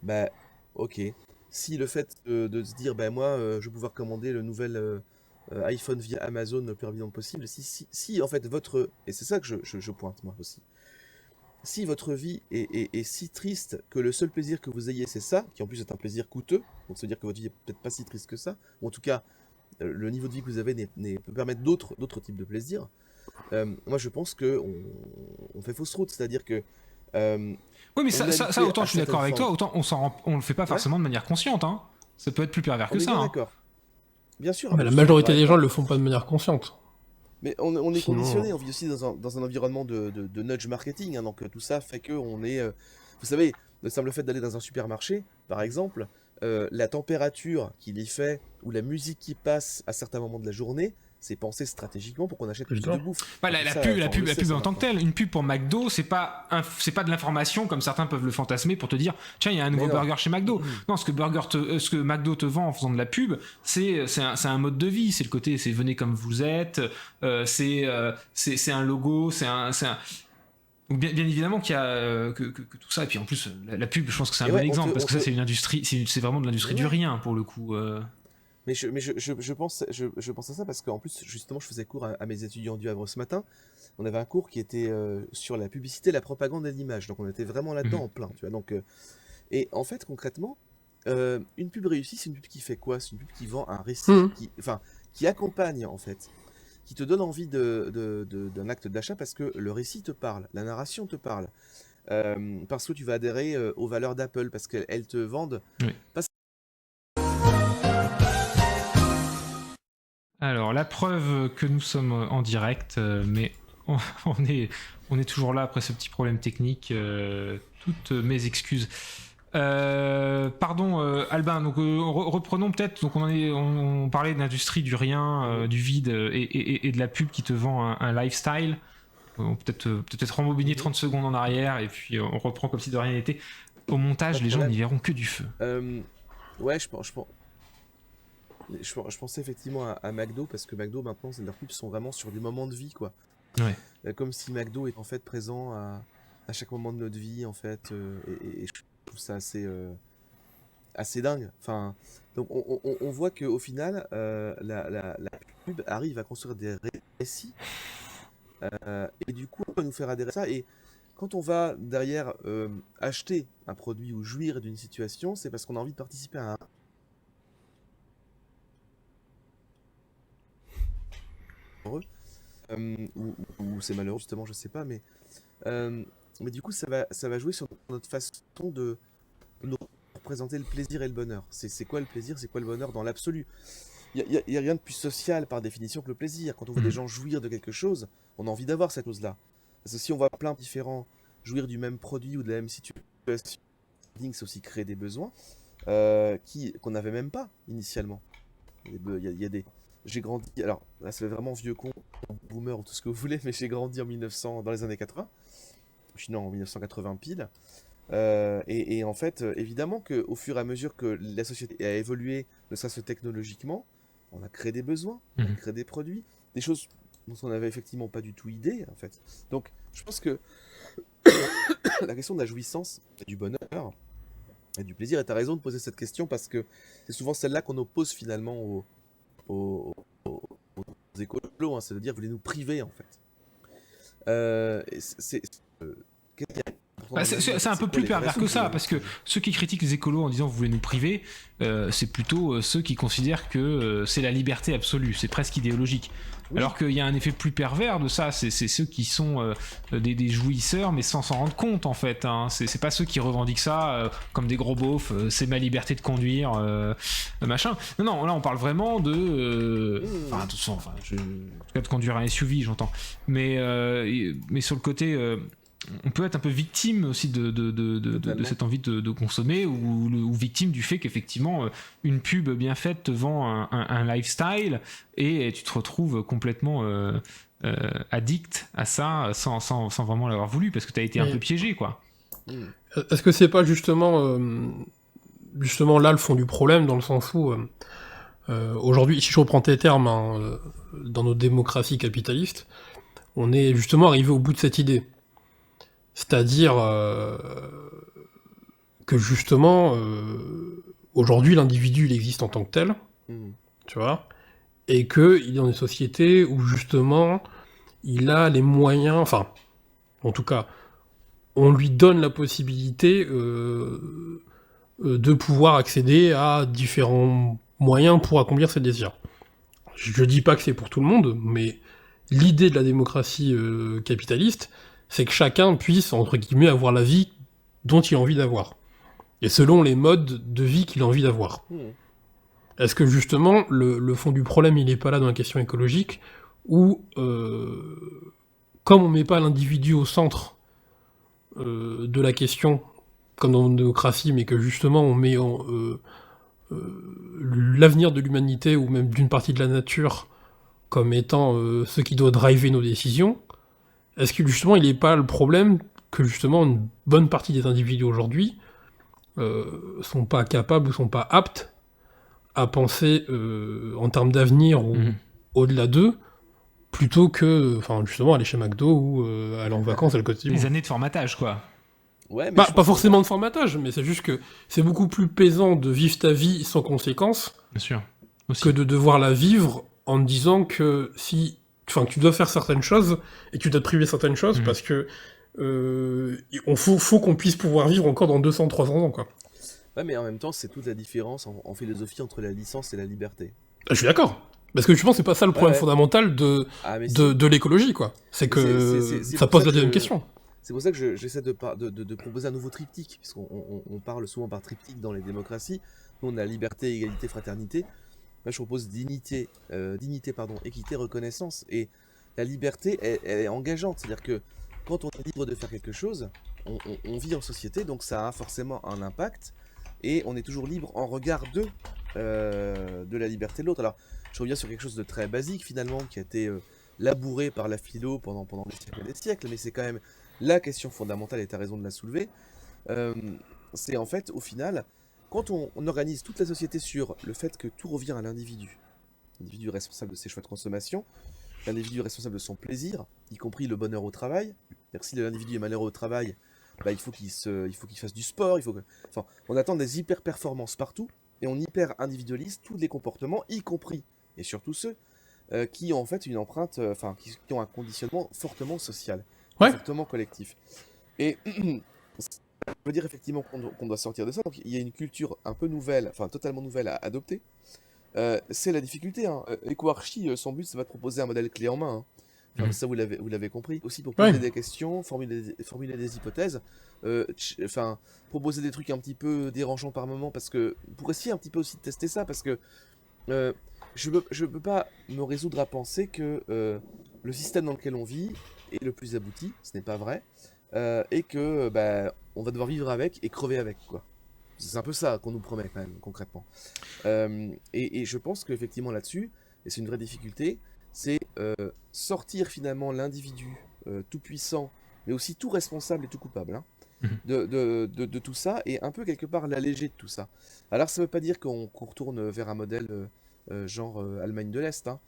bah ok. Si le fait de se dire, bah moi je vais pouvoir commander le nouvel iPhone via Amazon le plus rapidement possible, si en fait et c'est ça que je pointe moi aussi, si votre vie est si triste que le seul plaisir que vous ayez c'est ça, qui en plus est un plaisir coûteux, donc ça veut dire que votre vie est peut-être pas si triste que ça, ou en tout cas le niveau de vie que vous avez peut permettre d'autres types de plaisirs, moi je pense que on fait fausse route, c'est-à-dire que Oui, mais on est ça habitué autant à je suis d'accord avec certaines toi, autant on le fait pas Ouais, forcément de manière consciente. Hein. Ça peut être plus pervers on que est ça. bien Hein. d'accord. Bien sûr, Mais je la suis d'accord majorité avec des gens toi. le font pas de manière consciente. Mais on est conditionné, Sinon, on vit aussi dans un environnement de nudge marketing, hein, donc tout ça fait que on est... vous savez, le simple fait d'aller dans un supermarché, par exemple, la température qu'il y fait, ou la musique qui passe à certains moments de la journée, c'est pensé stratégiquement pour qu'on achète plus de d'accord. bouffe. Bah, Enfin, tout la ça, pub, enfin, on le la sait pub ça en tant que maintenant. telle, une pub pour McDo, c'est pas de l'information comme certains peuvent le fantasmer pour te dire tiens, il y a un nouveau Mais non. burger chez McDo. Non, ce que McDo te vend en faisant de la pub, c'est un mode de vie, c'est le côté c'est venez comme vous êtes, c'est un logo, Donc bien évidemment qu'il y a que tout ça, et puis en plus la pub, je pense que c'est un Et bon ouais, exemple parce on que ça te... c'est une industrie, c'est vraiment de Mais l'industrie du ouais. rien pour le coup. Je pense à ça parce qu'en plus, justement, je faisais cours à mes étudiants du Havre ce matin. On avait un cours qui était sur la publicité, la propagande et l'image. Donc on était vraiment là-dedans Mhm. en plein, tu vois. Donc, et en fait, concrètement, une pub réussie, c'est une pub qui fait quoi? C'est une pub qui vend un récit, Mhm. enfin, qui accompagne en fait, qui te donne envie d'un acte d'achat parce que le récit te parle, la narration te parle, parce que tu vas adhérer aux valeurs d'Apple, parce qu'elles te vendent. Oui. Alors, la preuve que nous sommes en direct, mais on, on est toujours là après ce petit problème technique. Toutes mes excuses. Pardon, Albin. Donc, reprenons peut-être. Donc, on parlait de l'industrie du rien, du vide et de la pub qui te vend un lifestyle. On peut peut-être rembobiner 30 secondes en arrière et puis on reprend comme si de rien n'était. Au Pas montage, de les gens problème. n'y verront que du feu. Ouais, je pensais effectivement à McDo parce que McDo maintenant leurs pubs sont vraiment sur des moments de vie quoi. Ouais. Comme si McDo est en fait présent à chaque moment de notre vie en fait, et je trouve ça assez dingue. Enfin, donc on voit qu'au final, la pub arrive à construire des récits et du coup, on va nous faire adhérer à ça. Et quand on va derrière acheter un produit ou jouir d'une situation, c'est parce qu'on a envie de participer à un heureux ou c'est malheureux justement, je sais pas, mais du coup, ça va jouer sur notre façon de nous représenter le plaisir et le bonheur. C'est quoi le plaisir, c'est quoi le bonheur dans l'absolu? Il y a rien de plus social par définition que le plaisir. Quand on voit des gens jouir de quelque chose, on a envie d'avoir cette chose-là. Parce que si on voit plein de différents jouir du même produit ou de la même situation, c'est aussi créer des besoins qu'on n'avait même pas initialement. Il y a des... J'ai grandi... Alors, là, ça fait vraiment vieux con, boomer ou tout ce que vous voulez, mais j'ai grandi en 1900, dans les années 80. Je suis né en 1980 pile. Et en fait, évidemment qu'au fur et à mesure que la société a évolué, ne serait-ce que technologiquement, on a créé des besoins, on a créé des produits, des choses dont on n'avait effectivement pas du tout idée, en fait. Donc, je pense que la question de la jouissance, et du bonheur, et du plaisir, et tu as raison de poser cette question, parce que c'est souvent celle-là qu'on oppose finalement aux écolos, hein, c'est-à-dire vous voulez nous priver, en fait. Qu'est-ce qu'il y a Bah, c'est un peu plus pervers que ça, parce que ceux qui critiquent les écolos en disant vous voulez nous priver, c'est plutôt ceux qui considèrent que c'est la liberté absolue, c'est presque idéologique. Oui. Alors qu'il y a un effet plus pervers de ça, c'est ceux qui sont des jouisseurs, mais sans s'en rendre compte en fait. Hein. C'est pas ceux qui revendiquent ça comme des gros beaufs, c'est ma liberté de conduire, machin. Non, là on parle vraiment de. Enfin, de toute façon, en tout cas de conduire un SUV, j'entends. Mais sur le côté. On peut être un peu victime aussi de cette envie de consommer ou victime du fait qu'effectivement une pub bien faite te vend un lifestyle et tu te retrouves complètement addict à ça sans vraiment l'avoir voulu parce que tu as été un peu piégé quoi. Est-ce que c'est pas justement là le fond du problème dans le sens où aujourd'hui, si je reprends tes termes dans nos démocraties capitalistes, on est justement arrivé au bout de cette idée. C'est-à-dire que justement, aujourd'hui, l'individu, il existe en tant que tel, tu vois, et qu'il est dans une société où justement, il a les moyens, enfin, en tout cas, on lui donne la possibilité de pouvoir accéder à différents moyens pour accomplir ses désirs. Je dis pas que c'est pour tout le monde, mais l'idée de la démocratie capitaliste, c'est que chacun puisse, entre guillemets, avoir la vie dont il a envie d'avoir. Et selon les modes de vie qu'il a envie d'avoir. Est-ce que justement, le fond du problème, il n'est pas là dans la question écologique, où, comme on ne met pas l'individu au centre de la question, comme dans une démocratie, mais que justement on met l'avenir de l'humanité, ou même d'une partie de la nature, comme étant ce qui doit driver nos décisions, est-ce que justement il n'est pas le problème que justement une bonne partie des individus aujourd'hui sont pas capables ou sont pas aptes à penser en termes d'avenir ou au-delà d'eux, plutôt que justement aller chez McDo ou aller en vacances à le côté. Les années de formatage quoi. Ouais, mais pas forcément de formatage, mais c'est juste que c'est beaucoup plus plaisant de vivre ta vie sans conséquences. Bien sûr. Aussi. Que de devoir la vivre en te disant que tu dois faire certaines choses et que tu dois te priver de certaines choses parce que faut qu'on puisse pouvoir vivre encore dans 200, 300 ans, quoi. Ouais, mais en même temps, c'est toute la différence en philosophie entre la licence et la liberté. Je suis d'accord. Parce que je pense que c'est pas ça le problème fondamental de l'écologie, quoi. C'est que ça pose la deuxième question. C'est pour ça que j'essaie de proposer un nouveau triptyque, puisqu'on parle souvent par triptyque dans les démocraties. Nous, on a liberté, égalité, fraternité. Là, je propose dignité, équité, reconnaissance. Et la liberté, elle est engageante. C'est-à-dire que quand on est libre de faire quelque chose, on vit en société, donc ça a forcément un impact. Et on est toujours libre en regard de la liberté de l'autre. Alors, je reviens sur quelque chose de très basique, finalement, qui a été labouré par la philo pendant des siècles et des siècles, mais c'est quand même la question fondamentale, et tu as raison de la soulever. C'est en fait, au final, quand on organise toute la société sur le fait que tout revient à l'individu, l'individu responsable de ses choix de consommation, l'individu responsable de son plaisir, y compris le bonheur au travail. C'est-à-dire que si l'individu est malheureux au travail, bah, il faut qu'il fasse du sport, enfin, on attend des hyper performances partout et on hyper individualise tous les comportements, y compris et surtout ceux qui ont en fait une empreinte, enfin, qui ont un conditionnement fortement social, et Ouais. fortement collectif. Et ça veut dire effectivement qu'on doit sortir de ça. Donc il y a une culture un peu nouvelle, enfin totalement nouvelle à adopter. C'est la difficulté, hein. EcoArchi, son but, c'est pas de proposer un modèle clé en main, hein. Enfin, Mhm. ça, vous l'avez compris. Aussi pour Ouais. poser des questions, formuler des hypothèses, enfin, proposer des trucs un petit peu dérangeants par moment, parce que pour essayer un petit peu aussi de tester ça, parce que euh, je peux pas me résoudre à penser que le système dans lequel on vit est le plus abouti, ce n'est pas vrai, et que bah, on va devoir vivre avec et crever avec, quoi. C'est un peu ça qu'on nous promet quand même, concrètement. Et je pense qu'effectivement là-dessus, et c'est une vraie difficulté, c'est sortir finalement l'individu tout puissant, mais aussi tout responsable et tout coupable, hein, Mhm. de tout ça, et un peu quelque part l'alléger de tout ça. Alors ça veut pas dire qu'on retourne vers un modèle genre Allemagne de l'Est, hein.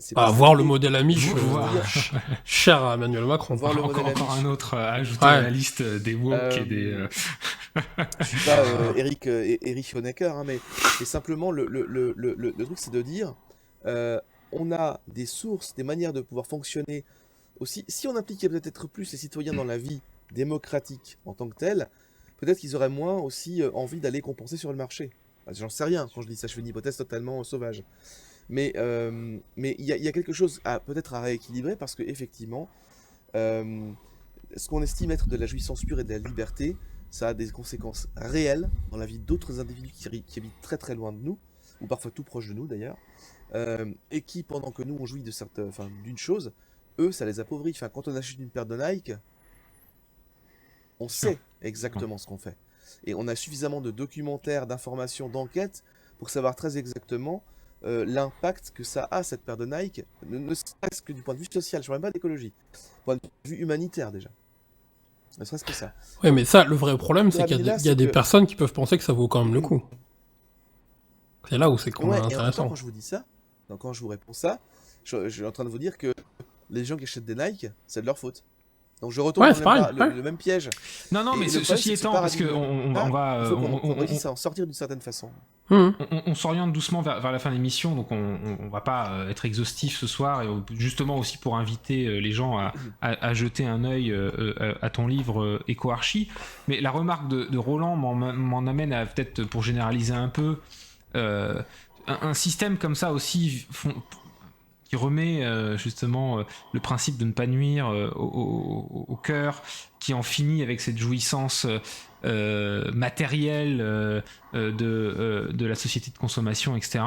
C'est pas Ah, ça voir le l'idée. modèle Amish, C'est de se Voir, dire, cher à Emmanuel Macron. voir le modèle encore un Amish. autre à ajouter à Ouais. la liste des woke et des. Euh, Je suis pas Eric Honecker, hein, mais simplement le truc c'est de dire on a des sources, des manières de pouvoir fonctionner aussi. Si on impliquait peut-être plus les citoyens dans la vie démocratique en tant que telle, peut-être qu'ils auraient moins aussi envie d'aller compenser sur le marché. Enfin, j'en sais rien quand je dis ça, je fais une hypothèse totalement sauvage. Mais il y a quelque chose peut-être à rééquilibrer parce que effectivement, euh, ce qu'on estime être de la jouissance pure et de la liberté, ça a des conséquences réelles dans la vie d'autres individus qui habitent très très loin de nous, ou parfois tout proche de nous d'ailleurs, et qui, pendant que nous on jouit enfin, d'une chose, eux ça les appauvrit. Enfin, quand on achète une paire de Nike, on Non. sait exactement ce qu'on fait. Et on a suffisamment de documentaires, d'informations, d'enquêtes pour savoir très exactement l'impact que ça a, cette paire de Nike, ne serait-ce que du point de vue social, je ne parle même pas d'écologie, du point de vue humanitaire déjà. Ne serait-ce que ça. Ouais, mais ça, le vrai problème, c'est qu'il y a, Là, il y a c'est des que... personnes qui peuvent penser que ça vaut quand même le coup. C'est là où c'est quand même Ouais, et en même temps, quand intéressant. je vous dis ça, donc quand je vous réponds ça, je suis en train de vous dire que les gens qui achètent des Nike, c'est de leur faute. Donc je retombe Ouais, dans c'est pareil. Ouais. le même piège. Non, non, mais Et le problème, ceci c'est que ce étant, parce que on paradigme-là, va, il faut qu'on réussisse à en sortir d'une certaine façon. Mhm. on s'oriente doucement vers la fin de l'émission, donc on va pas être exhaustif ce soir, et justement aussi pour inviter les gens à jeter un œil à ton livre EcoArchi. Mais la remarque de Roland m'en amène à peut-être, pour généraliser un peu, un système comme ça aussi qui remet justement le principe de ne pas nuire au cœur, qui en finit avec cette jouissance matérielle de la société de consommation, etc.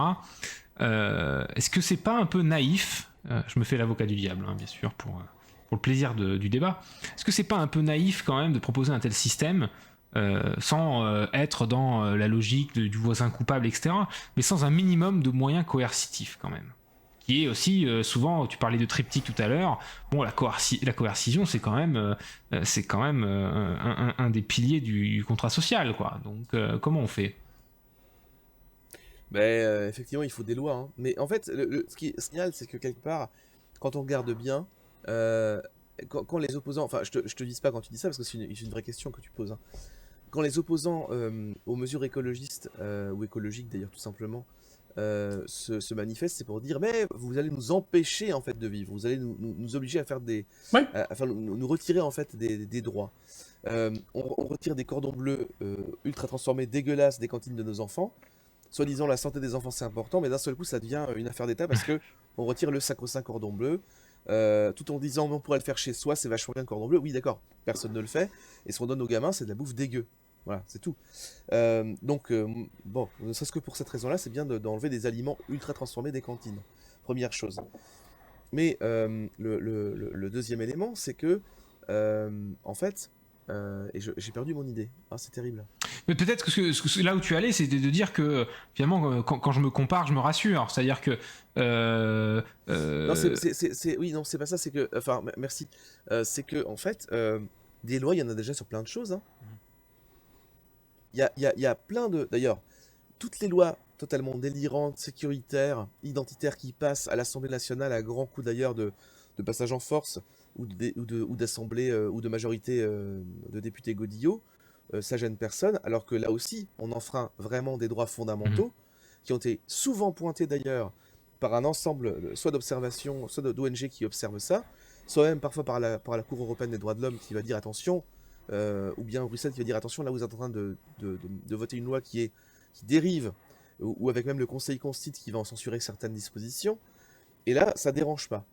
Est-ce que c'est pas un peu naïf, je me fais l'avocat du diable, hein, bien sûr, pour le plaisir du débat, est-ce que c'est pas un peu naïf quand même de proposer un tel système sans être dans la logique du voisin coupable, etc., mais sans un minimum de moyens coercitifs quand même, qui est aussi souvent, tu parlais de triptyque tout à l'heure, bon, la coercition c'est quand même un des piliers du contrat social, quoi. Donc comment on fait? Ben, effectivement, il faut des lois, hein. Mais en fait, ce qui est génial, c'est que quelque part, quand on regarde bien, euh, quand les opposants, enfin, je te dis pas quand tu dis ça, parce que c'est une vraie question que tu poses, hein. Quand les opposants aux mesures écologistes, ou écologiques d'ailleurs tout simplement, se manifestent, c'est pour dire, mais vous allez nous empêcher en fait de vivre, vous allez nous obliger à faire Ouais. enfin, nous retirer en fait des droits. On retire des cordons bleus ultra transformés, dégueulasses des cantines de nos enfants. Soi-disant, la santé des enfants c'est important, mais d'un seul coup ça devient une affaire d'État parce que on retire le sacro-saint cordon bleu, tout en disant mais on pourrait le faire chez soi, c'est vachement bien le cordon bleu. Oui, d'accord, personne ne le fait, et ce qu'on donne aux gamins c'est de la bouffe dégueu. Voilà, c'est tout. Donc, bon, ne serait-ce que pour cette raison-là, c'est bien d'enlever des aliments ultra transformés des cantines. Première chose. Mais le deuxième élément, c'est que, en fait, et j'ai perdu mon idée. Ah, c'est terrible. Mais peut-être que, là où tu allais, c'est de dire que finalement, quand je me compare, je me rassure. C'est-à-dire que. Non, oui, non, c'est pas ça, c'est que. Enfin, merci. C'est que, en fait, des lois, il y en a déjà sur plein de choses, hein. Il y a plein de. D'ailleurs, toutes les lois totalement délirantes, sécuritaires, identitaires qui passent à l'Assemblée nationale à grands coups d'ailleurs de passage en force, ou d'assemblée ou de majorité de députés godillots, ça gêne personne, alors que là aussi, on enfreint vraiment des droits fondamentaux qui ont été souvent pointés d'ailleurs par un ensemble, soit d'observation, soit d'ONG qui observent ça, soit même parfois par la Cour européenne des droits de l'homme qui va dire attention, ou bien Bruxelles qui va dire attention, là vous êtes en train de voter une loi qui dérive, ou avec même le Conseil constitue qui va en censurer certaines dispositions, et là ça dérange pas.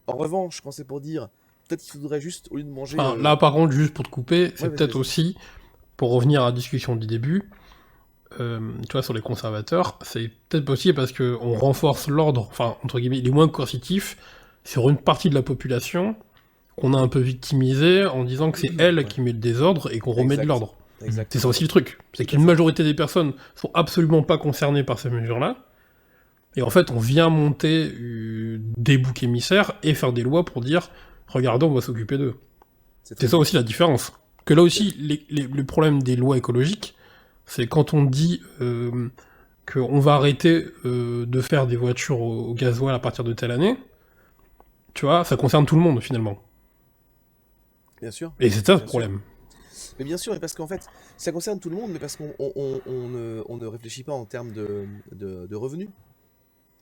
En revanche, quand c'est pour dire, peut-être qu'il faudrait juste, au lieu de manger... Là par contre, juste pour te couper, c'est vas-y, peut-être vas-y. aussi, pour revenir à la discussion du début, tu vois, sur les conservateurs, c'est peut-être possible parce qu'on renforce l'ordre, enfin, entre guillemets, il est moins coercitif sur une partie de la population qu'on a un peu victimisée en disant que c'est elle qui met le désordre et qu'on remet de Exact. l'ordre. Exactement. C'est ça aussi le truc, c'est qu'une majorité des personnes sont absolument pas concernées par ces mesures-là, et en fait, on vient monter des boucs émissaires et faire des lois pour dire « Regardez, on va s'occuper d'eux ». C'est ça aussi la différence. Que là aussi, le problème des lois écologiques, c'est quand on dit qu'on va arrêter de faire des voitures au gasoil à partir de telle année, tu vois, ça concerne tout le monde finalement. Bien sûr. Et c'est ça le Bien problème. Mais bien sûr, et parce qu'en fait, ça concerne tout le monde, mais parce qu'on ne réfléchit pas en termes de revenus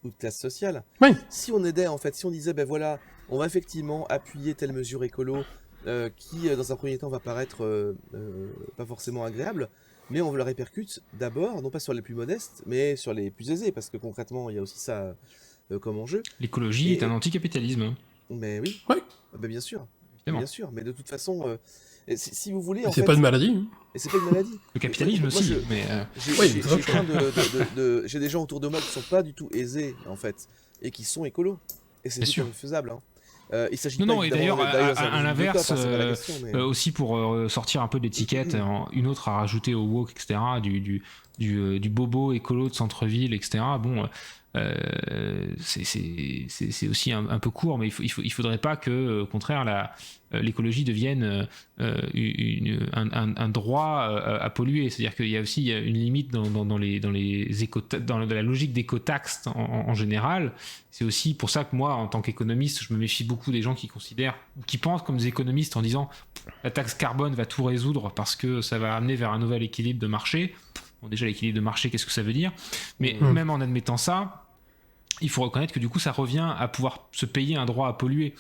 ou de classe sociale. Oui. Si on aidait, en fait, si on disait, ben voilà, on va effectivement appuyer telle mesure écolo qui, dans un premier temps, va paraître pas forcément agréable, mais on le répercute d'abord, non pas sur les plus modestes, mais sur les plus aisés, parce que concrètement, il y a aussi ça comme enjeu. L'écologie est un anticapitalisme. Mais oui, Oui. Ben bien sûr. Évidemment. Bien sûr, mais de toute façon, si vous voulez... en C'est fait, pas une maladie. Hein. et c'est pas une maladie. Le capitalisme Moi, aussi, mais... J'ai des gens autour de moi qui sont pas du tout aisés, en fait, et qui sont écolos. Et c'est tout à fait faisable. Hein. Il s'agit Non, pas et d'ailleurs, à l'inverse, c'est pas la question, mais... aussi pour sortir un peu de l'étiquette, une autre à rajouter au woke, etc., du bobo écolo de centre-ville, etc., bon... c'est aussi un peu court, mais il faudrait pas que, au contraire, l'écologie devienne un droit à polluer. C'est-à-dire qu'il y a aussi une limite dans la logique d'écotaxe en général. C'est aussi pour ça que moi, en tant qu'économiste, je me méfie beaucoup des gens qui considèrent, ou qui pensent comme des économistes en disant la taxe carbone va tout résoudre parce que ça va amener vers un nouvel équilibre de marché. Bon, déjà, l'équilibre de marché, qu'est-ce que ça veut dire ? Mais même en admettant ça, il faut reconnaître que du coup, ça revient à pouvoir se payer un droit à polluer,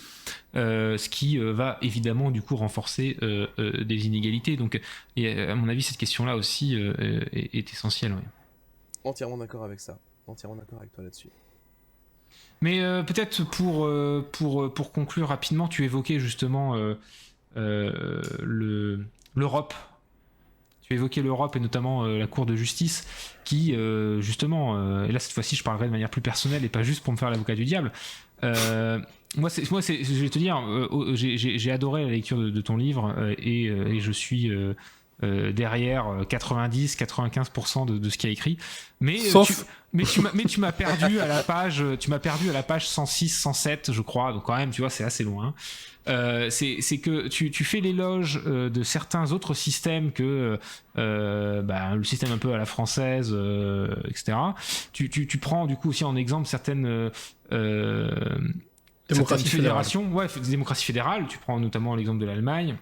ce qui va évidemment du coup renforcer des inégalités. Donc, à mon avis, cette question-là aussi est essentielle. Ouais. Entièrement d'accord avec ça. Entièrement d'accord avec toi là-dessus. Mais peut-être pour conclure rapidement, tu évoquais justement l'Europe. Tu évoquais l'Europe et notamment la Cour de justice qui, justement, et là cette fois-ci je parlerai de manière plus personnelle et pas juste pour me faire l'avocat du diable. Moi, je vais te dire, j'ai adoré la lecture de ton livre et je suis derrière 90-95% de ce qu'il y a écrit. Mais tu m'as perdu à la page 106, 107, je crois. Donc quand même, tu vois, c'est assez loin. C'est que tu fais l'éloge de certains autres systèmes que le système un peu à la française, etc. Tu prends du coup aussi en exemple certaines fédérations, démocratie fédérale. Tu prends notamment l'exemple de l'Allemagne.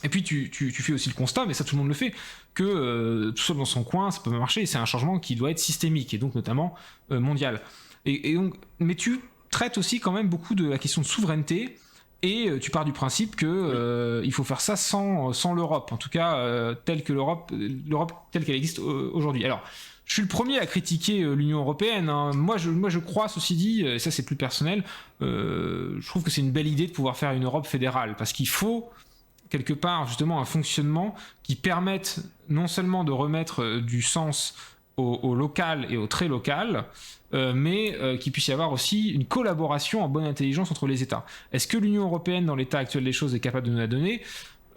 Et puis tu fais aussi le constat, mais ça tout le monde le fait, que tout seul dans son coin, ça peut marcher. C'est un changement qui doit être systémique et donc notamment mondial. Et donc, mais tu traites aussi quand même beaucoup de la question de souveraineté. Et tu pars du principe que il faut faire ça sans l'Europe, en tout cas telle que l'Europe telle qu'elle existe aujourd'hui. Alors, je suis le premier à critiquer l'Union européenne. Hein. Moi, je crois, ceci dit, et ça c'est plus personnel, je trouve que c'est une belle idée de pouvoir faire une Europe fédérale, parce qu'il faut quelque part justement un fonctionnement qui permette non seulement de remettre du sens au local et au très local, mais qu'il puisse y avoir aussi une collaboration en bonne intelligence entre les États. Est-ce que l'Union européenne, dans l'état actuel des choses, est capable de nous la donner ?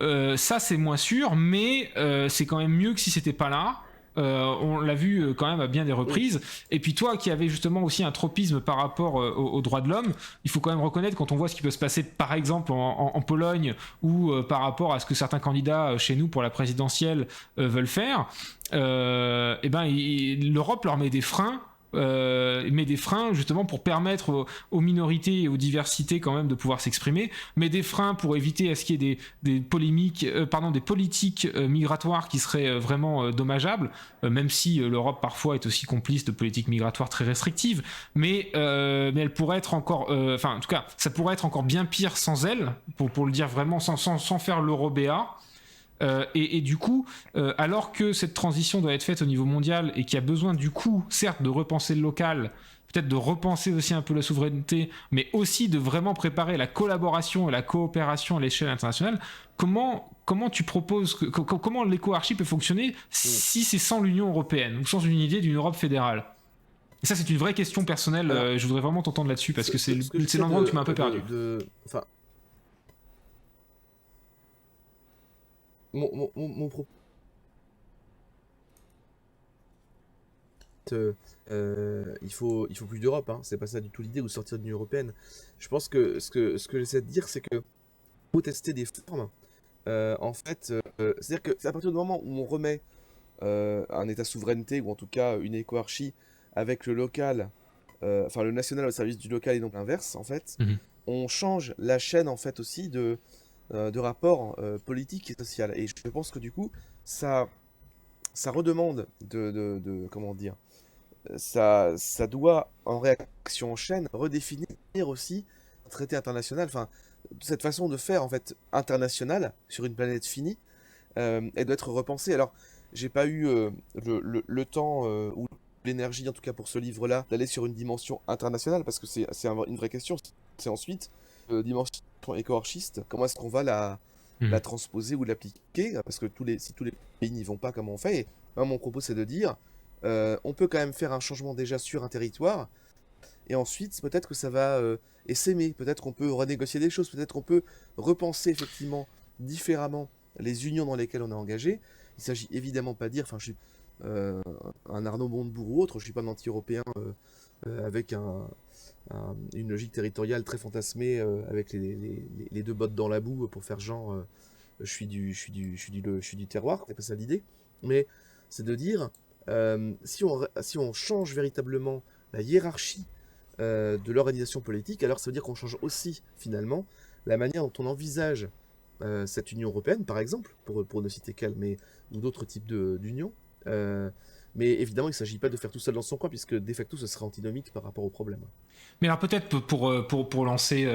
Ça, c'est moins sûr, mais c'est quand même mieux que si c'était pas là. On l'a vu quand même à bien des reprises. Et puis toi qui avais justement aussi un tropisme par rapport aux droits de l'homme, il faut quand même reconnaître, quand on voit ce qui peut se passer par exemple en Pologne ou par rapport à ce que certains candidats chez nous pour la présidentielle veulent faire, l'Europe leur met des freins met des freins justement pour permettre aux minorités et aux diversités quand même de pouvoir s'exprimer, met des freins pour éviter à ce qu'il y ait des politiques migratoires qui seraient vraiment dommageables, même si l'Europe parfois est aussi complice de politiques migratoires très restrictives, mais elle pourrait être encore, en tout cas, ça pourrait être encore bien pire sans elle, pour le dire vraiment, sans faire l'Eurobéa. Et du coup, alors que cette transition doit être faite au niveau mondial et qu'il y a besoin du coup, certes, de repenser le local, peut-être de repenser aussi un peu la souveraineté, mais aussi de vraiment préparer la collaboration et la coopération à l'échelle internationale, comment tu proposes, comment l'éco-archi peut fonctionner si c'est sans l'Union européenne ou sans une idée d'une Europe fédérale? Et ça, c'est une vraie question personnelle. Alors, je voudrais vraiment t'entendre là-dessus parce que c'est l'endroit où tu m'as un peu perdu. Mon propos. Il faut plus d'Europe, hein. C'est pas ça du tout l'idée, ou sortir de l'Union européenne. Je pense que ce que j'essaie de dire, c'est que faut tester des formes. C'est-à-dire que c'est à partir du moment où on remet un état souveraineté, ou en tout cas une écoarchie, avec le local, le national au service du local et donc l'inverse, en fait, on change la chaîne en fait aussi de rapport politique et social. Et je pense que du coup, ça redemande comment dire, ça doit, en réaction en chaîne, redéfinir aussi un traité international, cette façon de faire en fait internationale sur une planète finie, elle doit être repensée. Alors, j'ai pas eu le temps ou l'énergie, en tout cas pour ce livre-là, d'aller sur une dimension internationale, parce que c'est une vraie question. C'est ensuite dimension éco-archiste, comment est-ce qu'on va la transposer ou l'appliquer, parce que si tous les pays n'y vont pas, comment on fait? Et moi, mon propos, c'est de dire, on peut quand même faire un changement déjà sur un territoire, et ensuite, peut-être que ça va essaimer, peut-être qu'on peut renégocier des choses, peut-être qu'on peut repenser effectivement différemment les unions dans lesquelles on est engagé. Il s'agit évidemment pas de dire, je suis un Arnaud Montebourg ou autre, je suis pas un anti-européen avec une logique territoriale très fantasmée, avec les deux bottes dans la boue pour faire genre je suis du terroir, c'est pas ça l'idée, mais c'est de dire si on change véritablement la hiérarchie de l'organisation politique, alors ça veut dire qu'on change aussi finalement la manière dont on envisage cette Union européenne, par exemple, pour ne citer qu'elle, ou d'autres types d'unions. Mais évidemment, il ne s'agit pas de faire tout seul dans son coin, puisque de facto, ce serait antinomique par rapport au problème. Mais alors peut-être pour lancer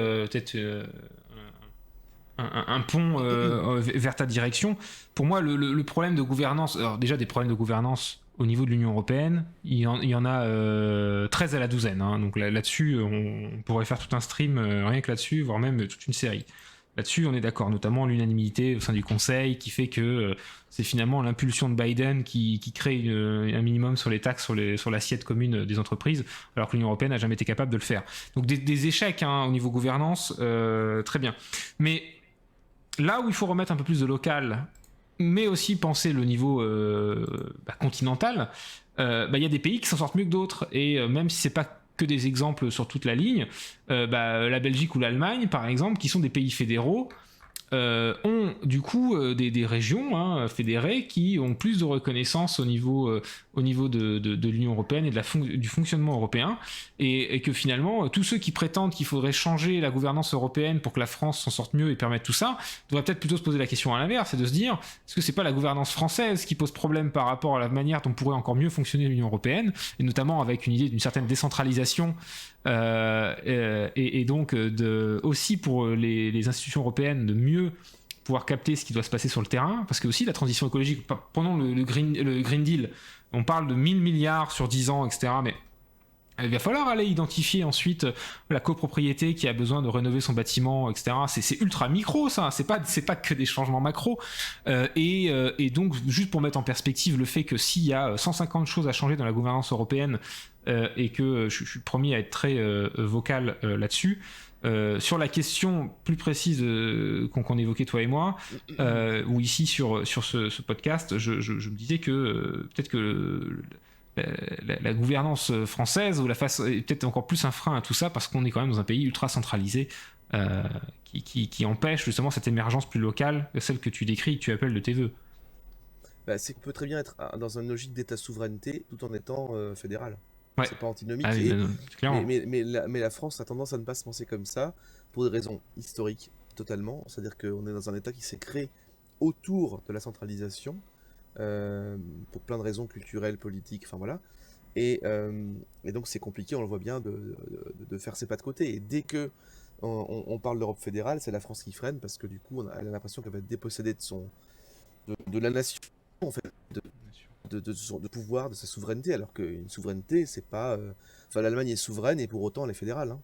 un pont vers ta direction, pour moi, le problème de gouvernance, alors déjà des problèmes de gouvernance au niveau de l'Union européenne, il y en a 13 à la douzaine. Hein, donc là-dessus, on pourrait faire tout un stream rien que là-dessus, voire même toute une série. Là-dessus, on est d'accord, notamment l'unanimité au sein du Conseil qui fait que c'est finalement l'impulsion de Biden qui crée un minimum sur les taxes sur l'assiette commune des entreprises, alors que l'Union européenne n'a jamais été capable de le faire. Donc des échecs au niveau gouvernance, très bien. Mais là où il faut remettre un peu plus de local, mais aussi penser le niveau continental, y a des pays qui s'en sortent mieux que d'autres, et même si c'est pas que des exemples sur toute la ligne, la Belgique ou l'Allemagne par exemple, qui sont des pays fédéraux, ont du coup des régions fédérées qui ont plus de reconnaissance au niveau de l'Union européenne et du fonctionnement européen, et que finalement tous ceux qui prétendent qu'il faudrait changer la gouvernance européenne pour que la France s'en sorte mieux et permette tout ça, devraient peut-être plutôt se poser la question à l'inverse, c'est de se dire, est-ce que c'est pas la gouvernance française qui pose problème par rapport à la manière dont pourrait encore mieux fonctionner l'Union européenne, et notamment avec une idée d'une certaine décentralisation, et donc aussi pour les institutions européennes de mieux pouvoir capter ce qui doit se passer sur le terrain, parce que aussi la transition écologique, pendant le Green Deal, on parle de 1000 milliards sur 10 ans, etc., mais il va falloir aller identifier ensuite la copropriété qui a besoin de rénover son bâtiment, etc. C'est ultra micro, ça. C'est pas que des changements macro. Et donc, juste pour mettre en perspective le fait que s'il y a 150 choses à changer dans la gouvernance européenne, et que je suis le premier à être très vocal là-dessus, sur la question plus précise qu'on évoquait toi et moi, ou ici sur ce podcast, je me disais que peut-être que la gouvernance française ou la face est peut-être encore plus un frein à tout ça, parce qu'on est quand même dans un pays ultra centralisé qui empêche justement cette émergence plus locale, celle que tu décris, que tu appelles de tes voeux. C'est qu'on peut très bien être dans une logique d'état souveraineté tout en étant fédéral. Ouais. C'est pas antinomique. Ah, Et- clairement. mais la France a tendance à ne pas se penser comme ça pour des raisons historiques totalement. C'est-à-dire qu'on est dans un État qui s'est créé autour de la centralisation pour plein de raisons culturelles, politiques, enfin voilà. Et donc c'est compliqué, on le voit bien, de faire ses pas de côté. Et dès que on parle d'Europe fédérale, c'est la France qui freine parce que du coup, elle a l'impression qu'elle va être dépossédée de la nation, en fait, de pouvoir, de sa souveraineté, alors qu'une souveraineté, c'est pas. Enfin, l'Allemagne est souveraine et pour autant elle est fédérale, hein.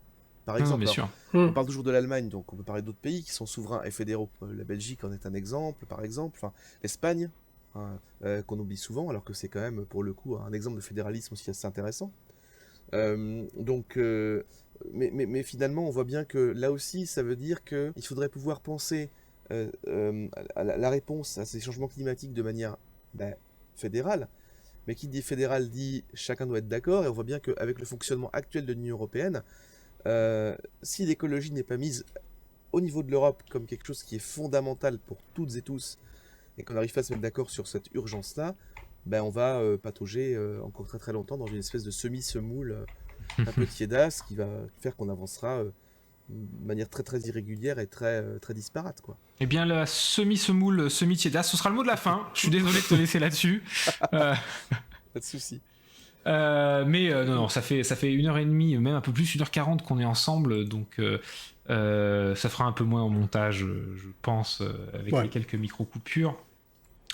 Par Non, exemple, bien alors, sûr. on parle toujours de l'Allemagne, donc on peut parler d'autres pays qui sont souverains et fédéraux. La Belgique en est un exemple, par exemple. Enfin, l'Espagne, hein, qu'on oublie souvent, alors que c'est quand même, pour le coup, un exemple de fédéralisme aussi assez intéressant. Donc, mais finalement, on voit bien que là aussi, ça veut dire qu'il faudrait pouvoir penser à la réponse à ces changements climatiques de manière fédérale. Mais qui dit fédéral dit chacun doit être d'accord, et on voit bien qu'avec le fonctionnement actuel de l'Union européenne, si l'écologie n'est pas mise au niveau de l'Europe comme quelque chose qui est fondamental pour toutes et tous, et qu'on n'arrive pas à se mettre d'accord sur cette urgence-là, ben on va patauger encore très très longtemps dans une espèce de semi-semoule un peu tiédasse qui va faire qu'on avancera de manière très très irrégulière et très, très disparate, quoi. Eh bien, la semi-semoule, semi-tiédas, ce sera le mot de la fin. Je suis désolé de te laisser là-dessus. Pas de souci. Non, ça fait 1h30, même un peu plus, 1h40 qu'on est ensemble, donc ça fera un peu moins au montage, je pense, avec les quelques micro-coupures.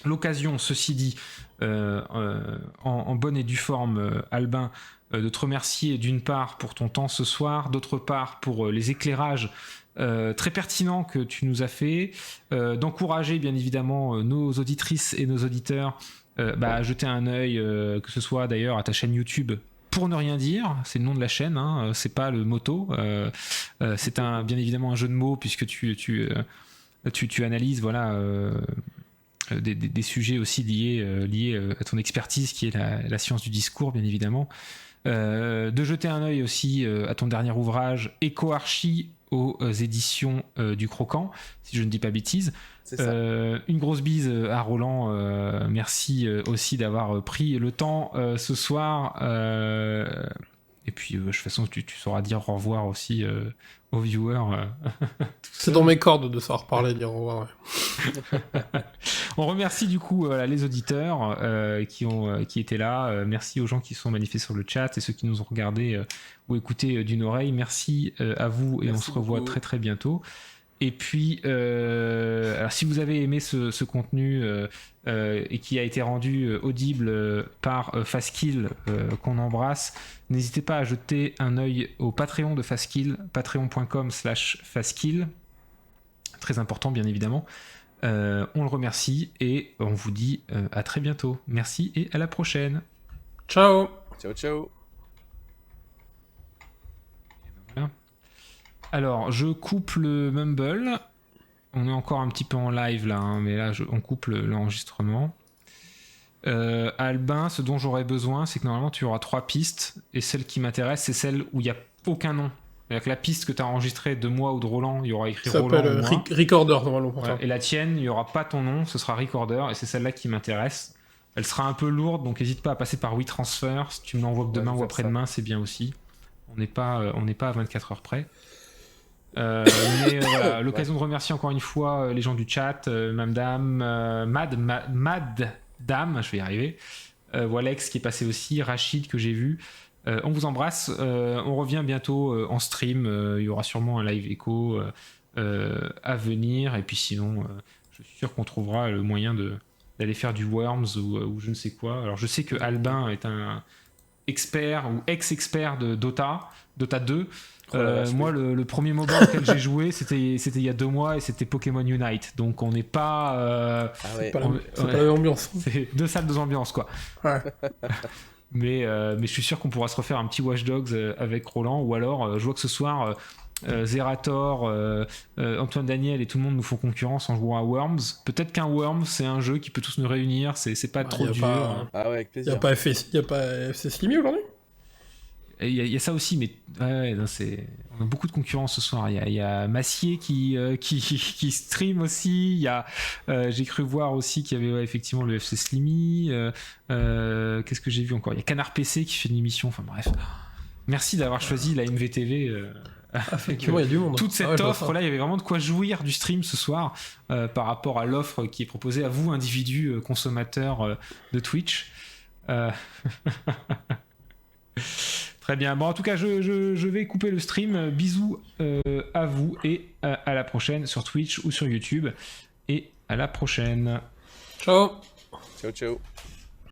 L'occasion, ceci dit, en bonne et due forme, Albin, de te remercier d'une part pour ton temps ce soir, d'autre part pour les éclairages très pertinents que tu nous as fait, d'encourager bien évidemment nos auditrices et nos auditeurs à jeter un œil, que ce soit d'ailleurs à ta chaîne YouTube Pour ne rien dire, c'est le nom de la chaîne, hein, c'est pas le motto, c'est bien évidemment un jeu de mots puisque tu analyses voilà, des sujets aussi liés à ton expertise qui est la science du discours bien évidemment. De jeter un œil aussi à ton dernier ouvrage Éco-Archie aux éditions du Croquant, si je ne dis pas bêtise. C'est ça. Une grosse bise à Roland, merci aussi d'avoir pris le temps ce soir. Et puis de toute façon tu sauras dire au revoir aussi aux viewers. C'est dans mes cordes de savoir parler, dire au revoir. Ouais. On remercie du coup les auditeurs qui étaient là. Merci aux gens qui se sont manifestés sur le chat et ceux qui nous ont regardés ou écoutés d'une oreille. Merci à vous et Merci on se revoit beaucoup. très très bientôt. Et puis, alors si vous avez aimé ce contenu et qui a été rendu audible par Fastkill, qu'on embrasse, n'hésitez pas à jeter un œil au Patreon de Fastkill, patreon.com/Fastkill. Très important, bien évidemment. On le remercie et on vous dit à très bientôt. Merci et à la prochaine. Ciao. Ciao, ciao. Voilà. Alors, je coupe le Mumble. On est encore un petit peu en live là, hein, mais là, on coupe l'enregistrement. Albin, ce dont j'aurais besoin, c'est que normalement, tu auras 3 pistes. Et celle qui m'intéresse, c'est celle où il n'y a aucun nom. C'est-à-dire que la piste que tu as enregistrée de moi ou de Roland, il y aura écrit Ça Roland s'appelle ou moi. Recorder, normalement, pour Ouais, toi. et la tienne, il n'y aura pas ton nom, ce sera Recorder, et c'est celle-là qui m'intéresse. Elle sera un peu lourde, donc n'hésite pas à passer par WeTransfer. Si tu me l'envoies que demain je vais ou faire après-demain, c'est bien aussi. On n'est pas à 24 heures près. Voilà, l'occasion de remercier encore une fois les gens du chat, Madame, Mad Dame, je vais y arriver, Walex qui est passé aussi, Rachid que j'ai vu. On vous embrasse, on revient bientôt en stream, il y aura sûrement un live écho à venir, et puis sinon je suis sûr qu'on trouvera le moyen d'aller faire du Worms ou je ne sais quoi. Alors je sais que Albin est un expert ou ex-expert de Dota 2. Moi, le premier MOBA auquel j'ai joué, c'était il y a 2 mois et c'était Pokémon Unite. Donc on n'est pas. Ah ouais. C'est pas la même ambiance. C'est 2 salles, 2 ambiances, quoi. Ouais. Mais je suis sûr qu'on pourra se refaire un petit Watch Dogs avec Roland, ou alors je vois que ce soir Zerator, Antoine Daniel et tout le monde nous font concurrence en jouant à Worms. Peut-être qu'un Worms, c'est un jeu qui peut tous nous réunir, c'est pas trop dur. Ah ouais, avec Il plaisir. y a pas FC Slimy aujourd'hui? y a ça aussi, mais ouais, non, on a beaucoup de concurrents ce soir. Il y a Massier qui stream aussi. J'ai cru voir aussi qu'il y avait effectivement le FC Slimy. Qu'est-ce que j'ai vu encore? Il y a Canard PC qui fait une émission. Enfin bref. Merci d'avoir choisi la MVTV. Effectivement, il y a du monde. Toute cette offre-là, il y avait vraiment de quoi jouir du stream ce soir par rapport à l'offre qui est proposée à vous, individus consommateurs de Twitch. Très bien. Bon, en tout cas, je vais couper le stream. Bisous à vous et à la prochaine sur Twitch ou sur YouTube. Et à la prochaine. Ciao. Ciao, ciao.